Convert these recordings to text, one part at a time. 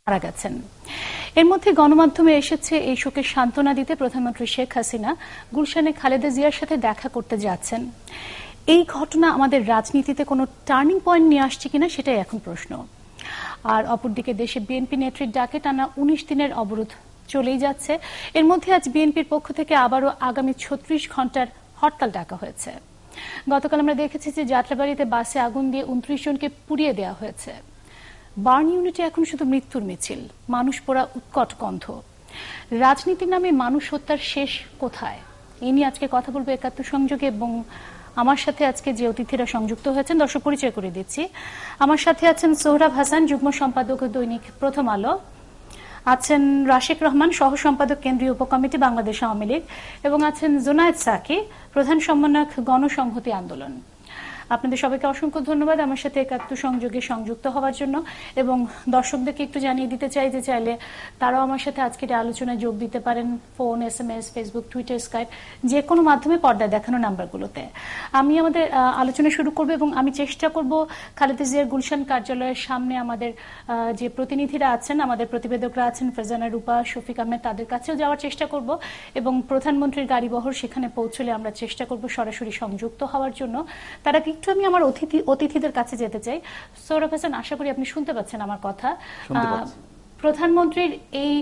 মারা গেছেন। এর মধ্যে গণমাধ্যমে এসেছে এই শোকের সান্ত্বনা দিতে প্রধানমন্ত্রী শেখ হাসিনা গুলশানে খালেদা জিয়ার সাথে দেখা করতে যাচ্ছেন। এই ঘটনা আমাদের রাজনীতিতে কোনো টার্নিং পয়েন্ট নিয়ে আসছে কিনা সেটাই এখন প্রশ্ন। আর অপরদিকে দেশে বিএনপি নেত্রীর ডাকে টানা ১৯ দিনের অবরোধ চলেই যাচ্ছে। এর মধ্যে আজ বিএনপির পক্ষ থেকে আবারও আগামী ৩৬ ঘন্টার হরতাল ডাকা হয়েছে। গতকাল আমরা দেখেছি যে যাত্রাবাড়িতে বাসে আগুন দিয়ে ২৯ জনকে পুড়িয়ে দেওয়া হয়েছে। বার্ন ইউনিটে এখন শুধু মৃত্যুর মিছিল, মানুষ পোড়া উৎকট গন্ধ। রাজনীতির নামে মানুষ হত্যার শেষ কোথায়? এই নিয়ে আজকে কথা বলবো একাত্তর সংযোগে, এবং আমার সাথে আজকে যে অতিথিরা সংযুক্ত হয়েছেন দর্শক পরিচয় করে দিচ্ছি। আমার সাথে আছেন সোহরাব হাসান, যুগ্ম সম্পাদক দৈনিক প্রথম আলো, আছেন রাশেক রহমান, সহ সম্পাদক কেন্দ্রীয় উপকমিটি বাংলাদেশ আওয়ামী লীগ, এবং আছেন জোনায়েদ সাকি, প্রধান সমন্বয়ক গণসংহতি আন্দোলন। আপনাদের সবাইকে অসংখ্য ধন্যবাদ আমার সাথে একাত্তর সংযোগে সংযুক্ত হওয়ার জন্য। এবং দর্শকদেরকে একটু জানিয়ে দিতে চাই যে চাইলে তারাও আমার সাথে আজকের আলোচনায় যোগ দিতে পারেন, phone, SMS, Facebook, Twitter, Skype, যে কোনো মাধ্যমে পর্দায় দেখানো নাম্বারগুলোতে। আমি আমাদের আলোচনা শুরু করব এবং আমি চেষ্টা করব খালেদা জিয়ার গুলশান কার্যালয়ের সামনে আমাদের যে প্রতিনিধিরা আছেন, আমাদের প্রতিবেদকরা আছেন, ফারজানা রূপা, শফিক আহমেদ, তাদের কাছেও যাওয়ার চেষ্টা করব এবং প্রধানমন্ত্রীর গাড়িবহর সেখানে পৌঁছলে আমরা চেষ্টা করব সরাসরি সংযুক্ত হওয়ার জন্য। তারা একটু আমি আমার অতিথিদের কাছে যেতে চাই। সৌরভ হাসান, আশা করি আপনি শুনতে পাচ্ছেন আমার কথা। প্রধানমন্ত্রীর এই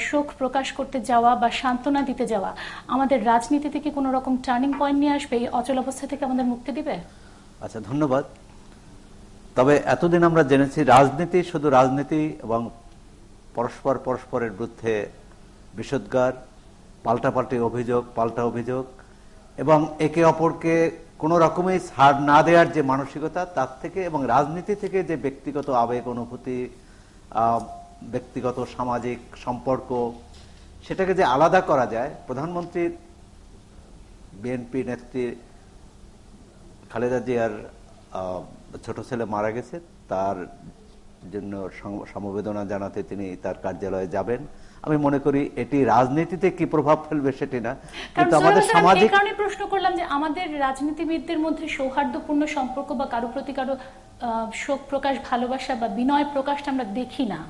শোক প্রকাশ করতে যাওয়া বা সান্ত্বনা দিতে যাওয়া আমাদের রাজনীতিতে কি কোনো রকম টার্নিং পয়েন্ট নিয়ে আসবে? এই অচল অবস্থা থেকে আমাদের মুক্তি দিবে? আচ্ছা, ধন্যবাদ। তবে এতদিন আমরা জেনেছি রাজনীতি শুধু রাজনীতি এবং পরস্পরের বিরুদ্ধে বিষোদ্গার, পাল্টাপাল্টি অভিযোগ, পাল্টা অভিযোগ এবং একে অপরকে কোন রকমের ছাড় না দেওয়ার যে মানসিকতা, তার থেকে এবং রাজনীতি থেকে যে ব্যক্তিগত আবেগ, অনুভূতি, ব্যক্তিগত সামাজিক সম্পর্ক, সেটাকে যে আলাদা করা যায়। প্রধানমন্ত্রীর বিএনপি নেত্রী খালেদা জিয়ার ছোট ছেলে মারা গেছে, তার জন্য সমবেদনা জানাতে তিনি তার কার্যালয়ে যাবেন। আমি মনে করি এটি রাজনীতিতে কি প্রভাব ফেলবে সেটি না, কিন্তু আমাদের সামাজিক কারণে প্রশ্ন করলাম যে আমাদের রাজনীতিবিদদের মধ্যে সৌহার্দ্যপূর্ণ সম্পর্ক বা কারো প্রতি কারো শোক প্রকাশ, ভালোবাসা বা বিনয় প্রকাশটা আমরা দেখি না।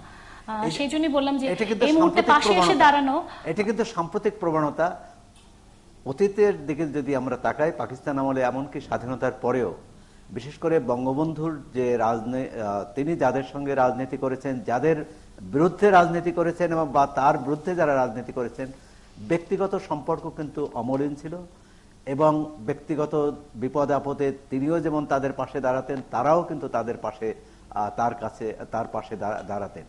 সেই জন্যই বললাম যে এই মুহূর্তে পাশে এসে দাঁড়ানো। এটা কিন্তু সাম্প্রতিক প্রবণতা। অতীতের দিকে যদি আমরা তাকাই, পাকিস্তান আমলে এমনকি স্বাধীনতার পরেও বিশেষ করে বঙ্গবন্ধুর যে তিনি যাদের সঙ্গে রাজনীতি করেছেন, যাদের বিরুদ্ধে রাজনীতি করেছেন এবং বা তার বিরুদ্ধে যারা রাজনীতি করেছেন, ব্যক্তিগত সম্পর্ক কিন্তু অমলিন ছিল এবং ব্যক্তিগত বিপদ আপদে তিনিও যেমন তাদের পাশে দাঁড়াতেন, তারাও কিন্তু তার পাশে দাঁড়াতেন।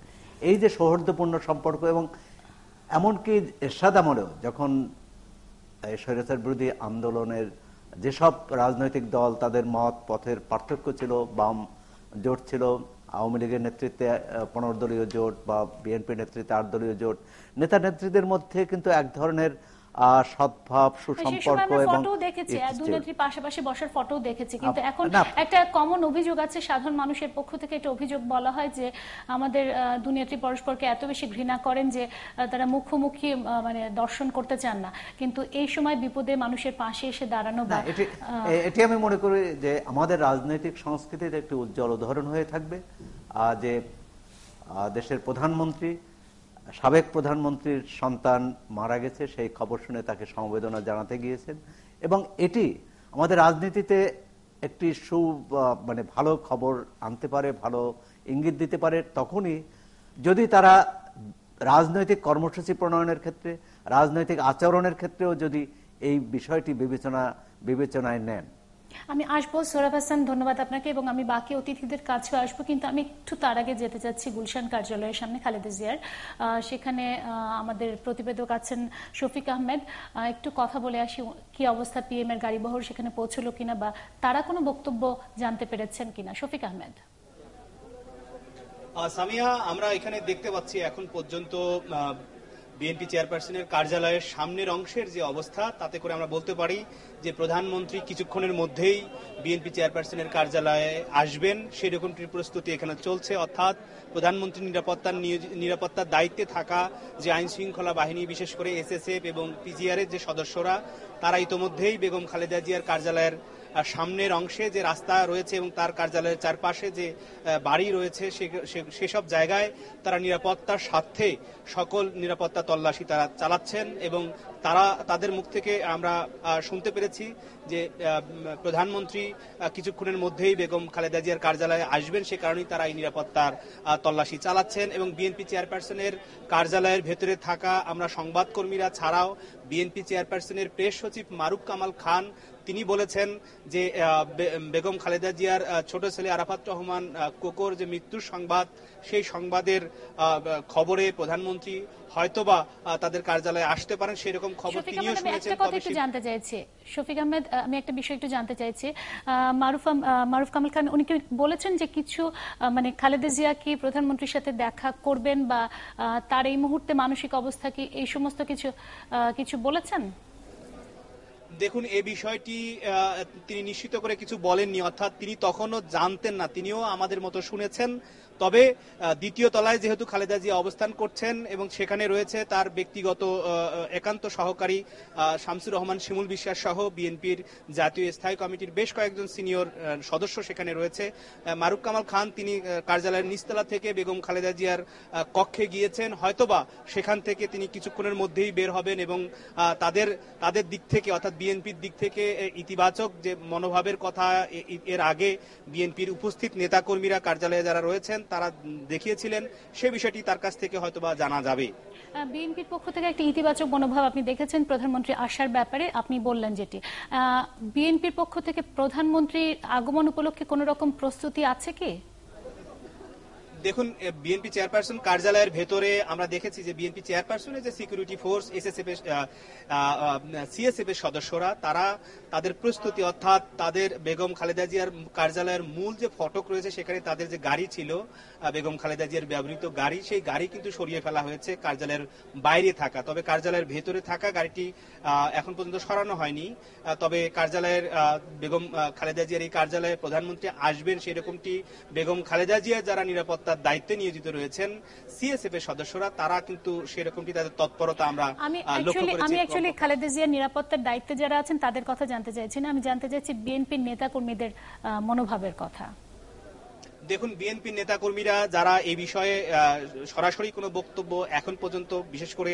এই যে সৌহার্দ্যপূর্ণ সম্পর্ক, এবং এমনকি এরশাদ আমলেও যখন স্বৈরাচার বিরোধী আন্দোলনের যেসব রাজনৈতিক দল, তাদের মত পথের পার্থক্য ছিল, বাম জোট ছিল, আওয়ামী লীগের নেতৃত্বে 15 দলীয় জোট বা বিএনপি নেতৃত্বে 8 দলীয় জোট, নেতা নেত্রীদের মধ্যে কিন্তু এক ধরনের সদ্ভাব, সুসম্পর্ক এবং দুনেত্রী পাশাপাশি বসার ফটো দেখেছি। কিন্তু এখন একটা কমন অভিযোগ আছে সাধারণ মানুষের পক্ষ থেকে, একটা অভিযোগ বলা হয় যে আমাদের দুনেত্রী পরস্পরকে এত বেশি ঘৃণা করেন যে তারা মুখোমুখি মানে দর্শন করতে চান না, কিন্তু এই সময় বিপদে মানুষের পাশে এসে দাঁড়ানো। এটি আমি মনে করি যে আমাদের রাজনৈতিক সংস্কৃতির একটি উজ্জ্বল উদাহরণ হয়ে থাকবে যে দেশের প্রধানমন্ত্রী, সাবেক প্রধানমন্ত্রীর সন্তান মারা গেছে, সেই খবর শুনে তাকে সমবেদনা জানাতে গিয়েছেন। এবং এটি আমাদের রাজনীতিতে একটি মানে ভালো খবর আনতে পারে, ভালো ইঙ্গিত দিতে পারে তখনই যদি তারা রাজনৈতিক কর্মসূচি প্রণয়নের ক্ষেত্রে, রাজনৈতিক আচরণের ক্ষেত্রেও যদি এই বিষয়টি বিবেচনায় নেন। আমি আসবো সৌরভ হাসান, ধন্যবাদ আপনাকে, এবং আমি বাকি অতিথিদের কাছেও আসবো, কিন্তু আমি একটু তার আগে যেতে চাচ্ছি গুলশান কার্যালয়ের সামনে খালেদা জিয়ার। সেখানে আমাদের প্রতিবেদক আছেন শফিক আহমেদ। একটু কথা বলে আসি, কি অবস্থা, PM এর গাড়িবহর সেখানে পৌঁছলো কিনা বা তারা কোনো বক্তব্য জানতে পেরেছেন কিনা। শফিক আহমেদ। সামিয়া, আমরা এখানে দেখতে পাচ্ছি এখন পর্যন্ত বিএনপি চেয়ারপারসনের কার্যালয়ের সামনের অংশের যে অবস্থা, তাতে করে আমরা বলতে পারি যে প্রধানমন্ত্রী কিছুক্ষণের মধ্যেই বিএনপি চেয়ারপারসনের কার্যালয়ে আসবেন, সেরকমটির প্রস্তুতি এখানে চলছে। অর্থাৎ প্রধানমন্ত্রী নিরাপত্তার দায়িত্বে থাকা যে আইন শৃঙ্খলা বাহিনী, বিশেষ করে SSF এবং PGR এর যে সদস্যরা, তারা ইতোমধ্যেই বেগম খালেদা জিয়ার কার্যালয়ের সামনের অংশে যে রাস্তা রয়েছে এবং তার কার্যালয়ের চারপাশে যে বাড়ি রয়েছে সেসব জায়গায় তারা নিরাপত্তার স্বার্থে সকল নিরাপত্তা তল্লাশি তারা চালাচ্ছেন এবং তাদের মুখ থেকে আমরা শুনতে পেরেছি যে প্রধানমন্ত্রী কিছুক্ষণের মধ্যেই বেগম খালেদা জিয়ার কার্যালয়ে আসবেন, সে কারণেই তারা এই নিরাপত্তার তল্লাশি চালাচ্ছেন। এবং বিএনপি চেয়ারপারসনের কার্যালয়ের ভেতরে থাকা আমরা সংবাদকর্মীরা ছাড়াও বিএনপি চেয়ারপারসনের প্রেস সচিব মারুফ কামাল খান তিনি বলেছেন যে বেগম খালেদা জিয়ার ছোট ছেলে আরাফাত রহমান কোকোর যে মৃত্যুর সংবাদ, সেই সংবাদের খবরে প্রধানমন্ত্রী হয়তোবা তাদের কার্যালয়ে আসতে পারেন, সেরকম খবর তিনিও শুনেছেন। জানতে চাইছি শফিক আহমেদ, আমি একটা বিষয় একটু জানতে চাইছি, মারুফ কামাল খান উনি কি বলেছেন যে কিছু মানে খালেদা জিয়া কি প্রধানমন্ত্রীর সাথে দেখা করবেন বা তার এই মুহূর্তে মানসিক অবস্থা কি, এই সমস্ত কিছু বলেছেন? দেখুন, এই বিষয়টি তিনি নিশ্চিত করে কিছু বলেননি, অর্থাৎ তিনি তখনও জানতেন না, তিনিও আমাদের মতো শুনেছেন। তবে দ্বিতীয় তলায় যেহেতু খালেদা জিয়া অবস্থান করছেন এবং সেখানে রয়েছে তার ব্যক্তিগত একান্ত সহকারী শামসুর রহমান শিমুল বিশ্বাস সহ বিএনপির জাতীয় স্থায়ী কমিটির বেশ কয়েকজন সিনিয়র সদস্য সেখানে রয়েছে। মারুফ কামাল খান তিনি কার্যালয়ের নিচতলা থেকে বেগম খালেদা জিয়ার কক্ষে গিয়েছেন, হয়তোবা সেখান থেকে তিনি কিছুক্ষণের মধ্যেই বের হবেন এবং তাদের দিক থেকে অর্থাৎ বিএনপির দিক থেকে ইতিবাচক যে মনোভাবের কথা এর আগে বিএনপির উপস্থিত নেতাকর্মীরা কার্যালয়ে যারা রয়েছেন তারা দেখিয়েছিলেন, সে বিষয়টি তার কাছ থেকে হয়তোবা জানা যাবে। বিএনপির পক্ষ থেকে একটা ইতিবাচক মনোভাব আপনি দেখেছেন প্রধানমন্ত্রী আসার ব্যাপারে, আপনি বললেন যেটি বিএনপির পক্ষ থেকে প্রধানমন্ত্রীর আগমন উপলক্ষে কোন রকম প্রস্তুতি আছে কি? দেখুন, বিএনপি চেয়ারপারসন কার্যালয়ের ভেতরে আমরা দেখেছি যে বিএনপি চেয়ারপারসনের যে সিকিউরিটি ফোর্স সিএসএফ এর সদস্যরা তারা তাদের প্রস্তুতি, অর্থাৎ তাদের বেগম খালেদা জিয়ার কার্যালয়ের মূল যে ফটক রয়েছে সেখানে তাদের যে গাড়ি ছিল বেগম খালেদা জিয়ার ব্যবহৃত গাড়ি, সেই গাড়ি কিন্তু সরিয়ে ফেলা হয়েছে কার্যালয়ের বাইরে থাকা। তবে কার্যালয়ের ভেতরে থাকা গাড়িটি এখন পর্যন্ত সরানো হয়নি। তবে কার্যালয়ের বেগম খালেদা জিয়ার এই কার্যালয়ে প্রধানমন্ত্রী আসবেন সেরকমটি বেগম খালেদা জিয়া যারা নিরাপত্তা দায়িত্বে নিয়োজিত রয়েছেন সিএসএফ এর সদস্যরা, তারা কিন্তু সেরকমটি তাদের তৎপরতা আমরা লক্ষ্য করেছি। আমি অ্যাকচুয়ালি খালেদা জিয়ার নিরাপত্তার দায়িত্বে যারা আছেন তাদের কথা জানতে চাইছি না, আমি জানতে চাইছি বিএনপির নেতাকর্মীদের মনোভাবের কথা। দেখুন, বিএনপির নেতাকর্মীরা যারা এই বিষয়ে সরাসরি কোনো বক্তব্য এখন পর্যন্ত, বিশেষ করে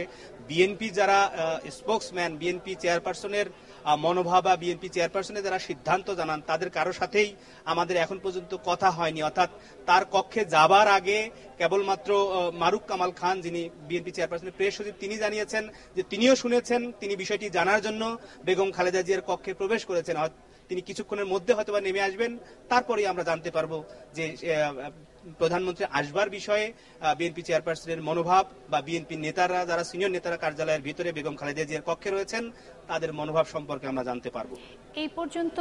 বিএনপি যারা স্পোকসম্যান, বিএনপি চেয়ারপারসনের মনোভাব বা বিএনপি চেয়ারপারসনের যারা সিদ্ধান্ত জানান, তাদের কারো সাথেই আমাদের এখন পর্যন্ত কথা হয়নি। অর্থাৎ তার কক্ষে যাবার আগে কেবলমাত্র মারুফ কামাল খান, যিনি বিএনপি চেয়ারপারসনের প্রেস সচিব, তিনি জানিয়েছেন যে তিনিও শুনেছেন, তিনি বিষয়টি জানার জন্য বেগম খালেদা জিয়ার কক্ষে প্রবেশ করেছেন। তিনি কিছুক্ষণের মধ্যে হয়তোবা নেমে আসবেন, তারপরেই আমরা জানতে পারবো যে প্রধানমন্ত্রী আসবার বিষয়ে বিএনপি চেয়ারপারসনের মনোভাব বা বিএনপি নেতারা যারা সিনিয়র নেতারা কার্যালয়ের ভিতরে বেগম খালেদা জিয়ার কক্ষে রয়েছেন তাদের মনোভাব সম্পর্কে আমরা জানতে পারবো। এই পর্যন্ত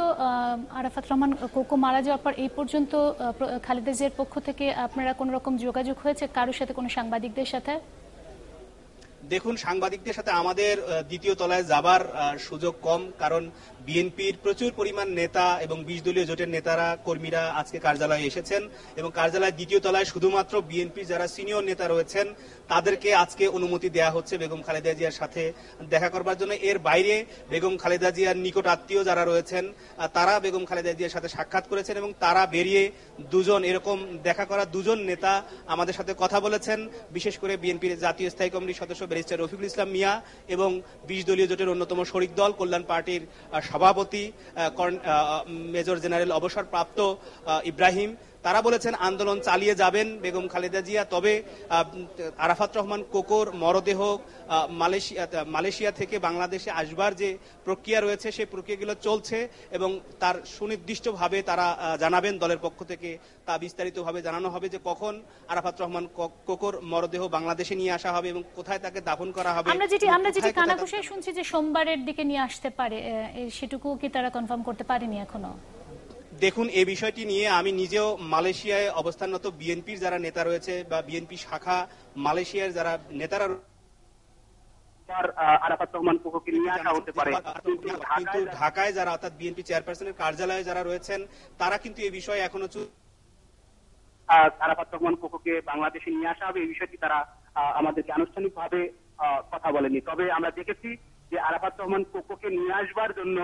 আরাফাত রহমান কোকো মারা যাওয়ার পর এই পর্যন্ত খালেদা জিয়ার পক্ষ থেকে আপনারা কোন রকম যোগাযোগ হয়েছে কারোর সাথে, কোনো সাংবাদিকদের সাথে? দেখুন, সাংবাদিকদের সাথে আমাদের দ্বিতীয় তলায় যাবার সুযোগ কম, কারণ বিএনপির প্রচুর পরিমাণ নেতা এবং 20 দলীয় জোটের নেতারা কর্মীরা আজকে কার্যালয়ে এসেছেন এবং কার্যালয়ের দ্বিতীয় তলায় শুধুমাত্র বিএনপির যারা সিনিয়র নেতা রয়েছেন তাদেরকে আজকে অনুমতি দেওয়া হচ্ছে বেগম খালেদা জিয়ার সাথে দেখা করবার জন্য। এর বাইরে বেগম খালেদা জিয়ার নিকট আত্মীয় যারা রয়েছেন তারা বেগম খালেদা জিয়ার সাথে সাক্ষাৎ করেছেন এবং তারা বেরিয়ে দুজন এরকম দেখা করা দুজন নেতা আমাদের সাথে কথা বলেছেন। বিশেষ করে বিএনপির জাতীয় স্থায়ী কমিটির সদস্য ব্যারিস্টার রফিকুল ইসলাম মিয়া এবং 20 দলীয় জোটের অন্যতম শরিক দল কল্যাণ পার্টির সভাপতি মেজর জেনারেল অবসরপ্রাপ্ত ইব্রাহিম, তারা বলেছেন আন্দোলন চালিয়ে যাবেন বেগম খালেদা জিয়া। তবে আরাফাত রহমান কোকোর মরদেহ মালয়েশিয়া থেকে বাংলাদেশে আসবার যে প্রক্রিয়া রয়েছে সেই প্রক্রিয়াগুলো চলছে এবং তার সুনির্দিষ্টভাবে তারা জানাবেন দলের পক্ষ থেকে, তা বিস্তারিতভাবে জানানো হবে যে কখন আরাফাত রহমান কোকোর মরদেহ বাংলাদেশে নিয়ে আসা হবে এবং কোথায় তাকে দাফন করা হবে। আমরা যেটি কানাঘুষায় শুনছি যে সোমবারের দিকে নিয়ে আসতে পারে, সেটুকু কি তারা কনফার্ম করতে পারেনি এখনো? দেখুন, এই বিষয়টি নিয়ে আমি নিজেও মালয়েশিয়ায় অবস্থানরত বিএনপির যারা নেতা রয়েছে বা বিএনপি শাখা মালয়েশিয়ার যারা নেতারা আরাফাত রহমান কোকোকে নিয়ে আসা হতে পারে, কিন্তু ঢাকায় যারা অর্থাৎ বিএনপি চেয়ারপারসনের কার্যালয়ে যারা রয়েছেন তারা কিন্তু এই বিষয়ে এখনো আরাফাত রহমান কোকোকে বাংলাদেশে নিয়ে আসা হবে এই বিষয়টি তারা আমাদেরকে আনুষ্ঠানিকভাবে কথা বলেনি। তবে আমরা দেখেছি যে আরাফাত রহমান কোকোকে নিয়ে আসবার জন্য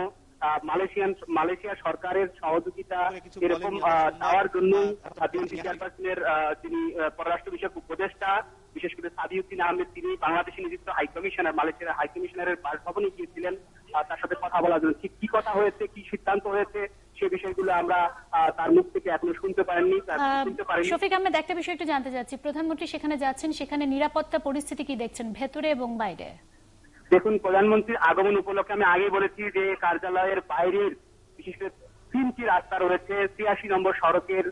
মালয়েশিয়া সরকারের সহযোগিতা এরকম চাওয়ার জন্য বিএনপি চেয়ারপারসনের যিনি পররাষ্ট্র বিষয়ক উপদেষ্টা, বিশেষ করে সাদিউদ্দিন আহমেদ, তিনি বাংলাদেশে নিযুক্ত হাইকমিশনার, মালয়েশিয়ার হাইকমিশনারের বাসভবনে গিয়েছিলেন তার সাথে কথা বলার জন্য। ঠিক কি কথা হয়েছে, কি সিদ্ধান্ত হয়েছে, সে বিষয়গুলো আমরা তার মুখ থেকে এখনো শুনতে পারিনি। শফিক আহমেদ, একটা বিষয় একটু জানতে চাচ্ছি, প্রধানমন্ত্রী সেখানে যাচ্ছেন, সেখানে নিরাপত্তা পরিস্থিতি কি দেখছেন ভেতরে এবং বাইরে? দেখুন, প্রধানমন্ত্রীর আগমন উপলক্ষে আমি আগে বলেছি যে কার্যালয়ের বাইরের বিশেষ করে 3টি রাস্তা রয়েছে। 83 নম্বর সড়কের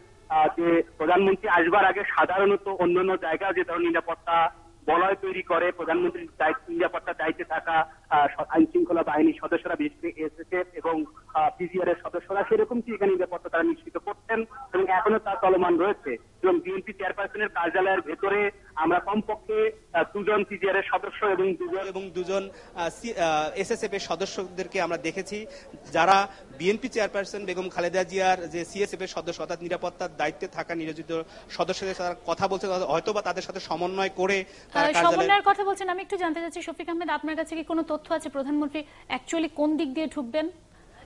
যে প্রধানমন্ত্রী আসবার আগে সাধারণত অন্যান্য জায়গা যে ধরনের নিরাপত্তা বলয় তৈরি করে, প্রধানমন্ত্রীর নিরাপত্তার দায়িত্বে থাকা আইন শৃঙ্খলা বাহিনীর সদস্যরা, বিশেষ করে এসএসএফ এবং পিজিআর এর সদস্যরা, সেরকম কি এখানে নিরাপত্তা তারা নিশ্চিত করছেন এবং এখনো তা চলমান রয়েছে। এবং বিএনপি চেয়ারপারসনের কার্যালয়ের ভেতরে আমরা কমপক্ষে 2জন পিজিআর এর সদস্য এবং দুজন এসএসএফ এর সদস্যদেরকে আমরা দেখেছি, যারা বিএনপি চেয়ারপারসন বেগম খালেদা জিয়ার যে সিএসএফ এর সদস্য অর্থাৎ নিরাপত্তার দায়িত্বে থাকা নিয়োজিত সদস্যদের সাথে কথা বলছে, হয়তো বা তাদের সাথে সমন্বয় করে সমন্বয়ের কথা বলছেন। আমি একটু জানতে চাচ্ছি শফিক আহমেদ, আপনার কাছে কি কোনো তথ্য আছে প্রধানমন্ত্রী অ্যাকচুয়ালি কোন দিক দিয়ে ঢুকবেন,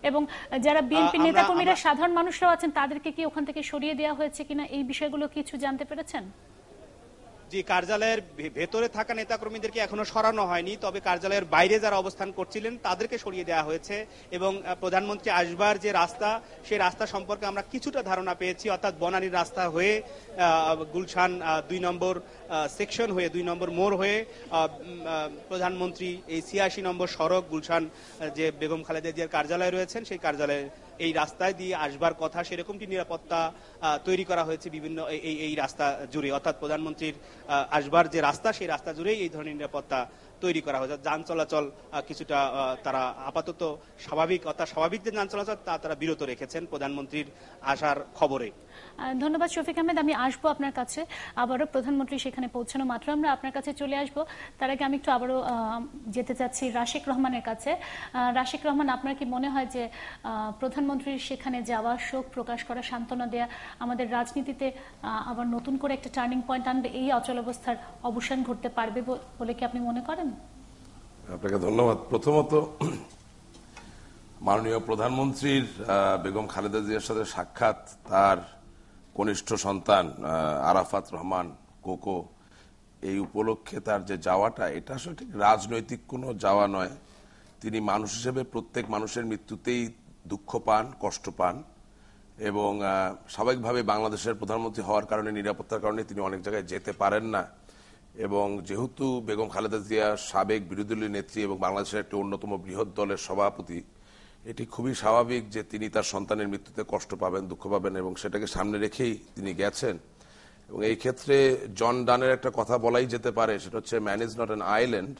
এবং যারা বিএনপি নেতাকর্মীরা, সাধারণ মানুষরাও আছেন, তাদেরকে কি ওখান থেকে সরিয়ে দেওয়া হয়েছে কিনা, এই বিষয়গুলো কিছু জানতে পেরেছেন? যে কার্যালয়ের ভেতরে থাকা নেতাকর্মীদেরকে এখনো সরানো হয়নি, তবে কার্যালয়ের বাইরে যারা অবস্থান করছিলেন তাদেরকে সরিয়ে দেওয়া হয়েছে। এবং প্রধানমন্ত্রী আসবার যে রাস্তা, সেই রাস্তা সম্পর্কে আমরা কিছুটা ধারণা পেয়েছি, অর্থাৎ বনানীর রাস্তা হয়ে গুলশান 2 নম্বর সেকশন হয়ে 2 নম্বর মোড় হয়ে প্রধানমন্ত্রী এই 86 নম্বর সড়ক গুলশান যে বেগম খালেদা জিয়ার কার্যালয় রয়েছেন, সেই কার্যালয়ে এই রাস্তায় দিয়ে আসবার কথা, সেরকমটি নিরাপত্তা তৈরি করা হয়েছে বিভিন্ন এই রাস্তা জুড়ে, অর্থাৎ প্রধানমন্ত্রীর আসবার যে রাস্তা, সেই রাস্তা জুড়েই এই ধরনের নিরাপত্তা তৈরি করা হয়েছে। যান চলাচল কিছুটা তারা আপাতত স্বাভাবিক, অর্থাৎ স্বাভাবিক যে যান চলাচল তা তারা বিরত রেখেছেন প্রধানমন্ত্রীর আসার খবরে। ধন্যবাদ শফিক আহমেদ। আমি আসবো আপনার কাছে আবারও, প্রধানমন্ত্রী সেখানে পৌঁছানো মাত্র আমরা আপনার কাছে চলে আসবো। তার আগে আমি একটু আবারও যেতে চাচ্ছি রাশিক রহমানের কাছে। রাশিক রহমান, আপনার কি মনে হয় যে প্রধানমন্ত্রীর সেখানে যাওয়া, শোক প্রকাশ করা, সান্ত্বনা দেয়া আমাদের রাজনীতিতে আবার নতুন করে একটা টার্নিং পয়েন্ট আনবে, এই অচলাবস্থার অবসান ঘটতে পারবে বলে কি আপনি মনে করেন? আপনাকে ধন্যবাদ। প্রথমত, মাননীয় প্রধানমন্ত্রীর বেগম খালেদা জিয়ার সাথে সাক্ষাৎ, তার কনিষ্ঠ সন্তান আরাফাত রহমান কোকো, এই উপলক্ষে তার যে যাওয়াটা, এটা আসলে ঠিক রাজনৈতিক কোনো যাওয়া নয়। তিনি মানুষ হিসেবে প্রত্যেক মানুষের মৃত্যুতেই দুঃখ পান, কষ্ট পান, এবং স্বাভাবিকভাবে বাংলাদেশের প্রধানমন্ত্রী হওয়ার কারণে, নিরাপত্তার কারণে তিনি অনেক জায়গায় যেতে পারেন না। এবং যেহেতু বেগম খালেদা জিয়া সাবেক বিরোধী দলীয় নেত্রী এবং বাংলাদেশের একটি অন্যতম বৃহৎ দলের সভাপতি, এটি খুবই স্বাভাবিক যে তিনি তার সন্তানের মৃত্যুতে কষ্ট পাবেন, দুঃখ পাবেন, এবং সেটাকে সামনে রেখেই তিনি গেছেন। এবং এই ক্ষেত্রে জন ডানের একটা কথা বলাই যেতে পারে, সেটা হচ্ছে, man is not an island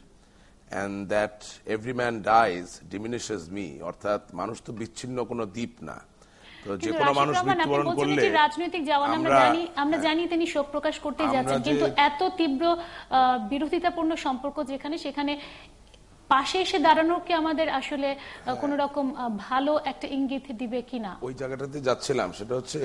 and that every man dies diminishes me, অর্থাৎ মানুষ তো বিচ্ছিন্ন কোনো দ্বীপ না। যে কোনো মানুষ মৃত্যুবরণ করলে, রাজনৈতিক জওয়ান আমরা জানি তিনি শোক প্রকাশ করতে যাচ্ছেন, কিন্তু এত তীব্র বিরোধিতাপূর্ণ সম্পর্ক যেখানে, সেখানে পাশে এসে দাঁড়ানো কি আমাদের আসলে কোন রকম ভালো একটা ইঙ্গিত দিবে কিনা? ওই জায়গাটাতে যাচ্ছিলাম। সেটা হচ্ছে,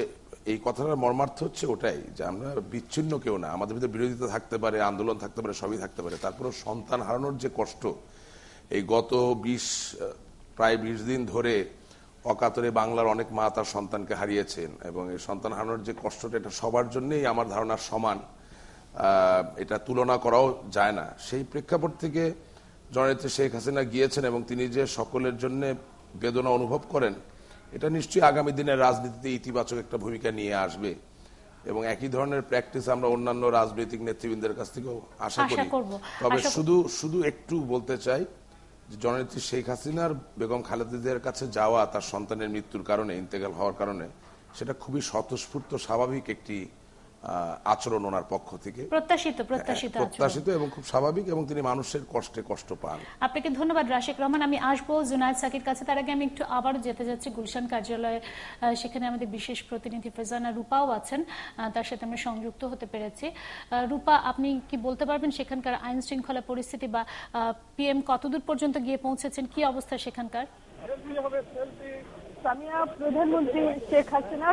এই কথাটার মর্মার্থ হচ্ছে ওটাই যে আমরা বিচ্ছিন্ন কেউ না, আমাদের ভিতরে বিরোধিতা থাকতে পারে, আন্দোলন থাকতে পারে, সবই থাকতে পারে, তারপরে সন্তান হারানোর যে কষ্ট, এই গত প্রায় 20 দিন ধরে অকাতরে বাংলার অনেক মা তার সন্তানকে হারিয়েছেন, এবং এই সন্তান হারানোর যে কষ্টটা, এটা সবার জন্যই আমার ধারণা সমান, এটা তুলনা করাও যায় না। সেই প্রেক্ষাপট থেকে জননেত্রী শেখ হাসিনা গিয়েছেন, এবং তিনি যে সকলের জন্য বেদনা অনুভব করেন, এটা নিশ্চয়ই আগামী দিনের রাজনীতিতে ইতিবাচক একটা ভূমিকা নিয়ে আসবে, এবং একই ধরনের প্র্যাকটিস আমরা অন্যান্য রাজনৈতিক নেতৃবৃন্দের কাছ থেকেও আশা করি। তবে শুধু একটু বলতে চাই যে জননেত্রী শেখ হাসিনার বেগম খালেদা জিয়ার কাছে যাওয়া, তার সন্তানের মৃত্যুর কারণে, ইন্তেকাল হওয়ার কারণে, সেটা খুবই স্বতঃস্ফূর্ত স্বাভাবিক একটি আচরণ ওনার পক্ষ থেকে, প্রত্যাশিত এবং খুব স্বাভাবিক, এবং তিনি মানুষের কষ্টে কষ্ট পান। আপনাকে ধন্যবাদ রাশিক রহমান। আমি আসবো জুনায়েদ সাকির কাছে, তার আগে আমি একটু আবারও যেতে যাচ্ছি গুলশান কার্যালয়ে। সেখানে আমাদের বিশেষ প্রতিনিধি ফেজানা রূপাও আছেন, তার সাথে আমরা সংযুক্ত হতে পেরেছি। রূপা, আপনি কি বলতে পারবেন সেখানকার আইন শৃঙ্খলা পরিস্থিতি, বা পিএম কতদূর পর্যন্ত গিয়ে পৌঁছেছেন, কি অবস্থা সেখানকার? সামিয়া, প্রধানমন্ত্রী শেখ হাসিনা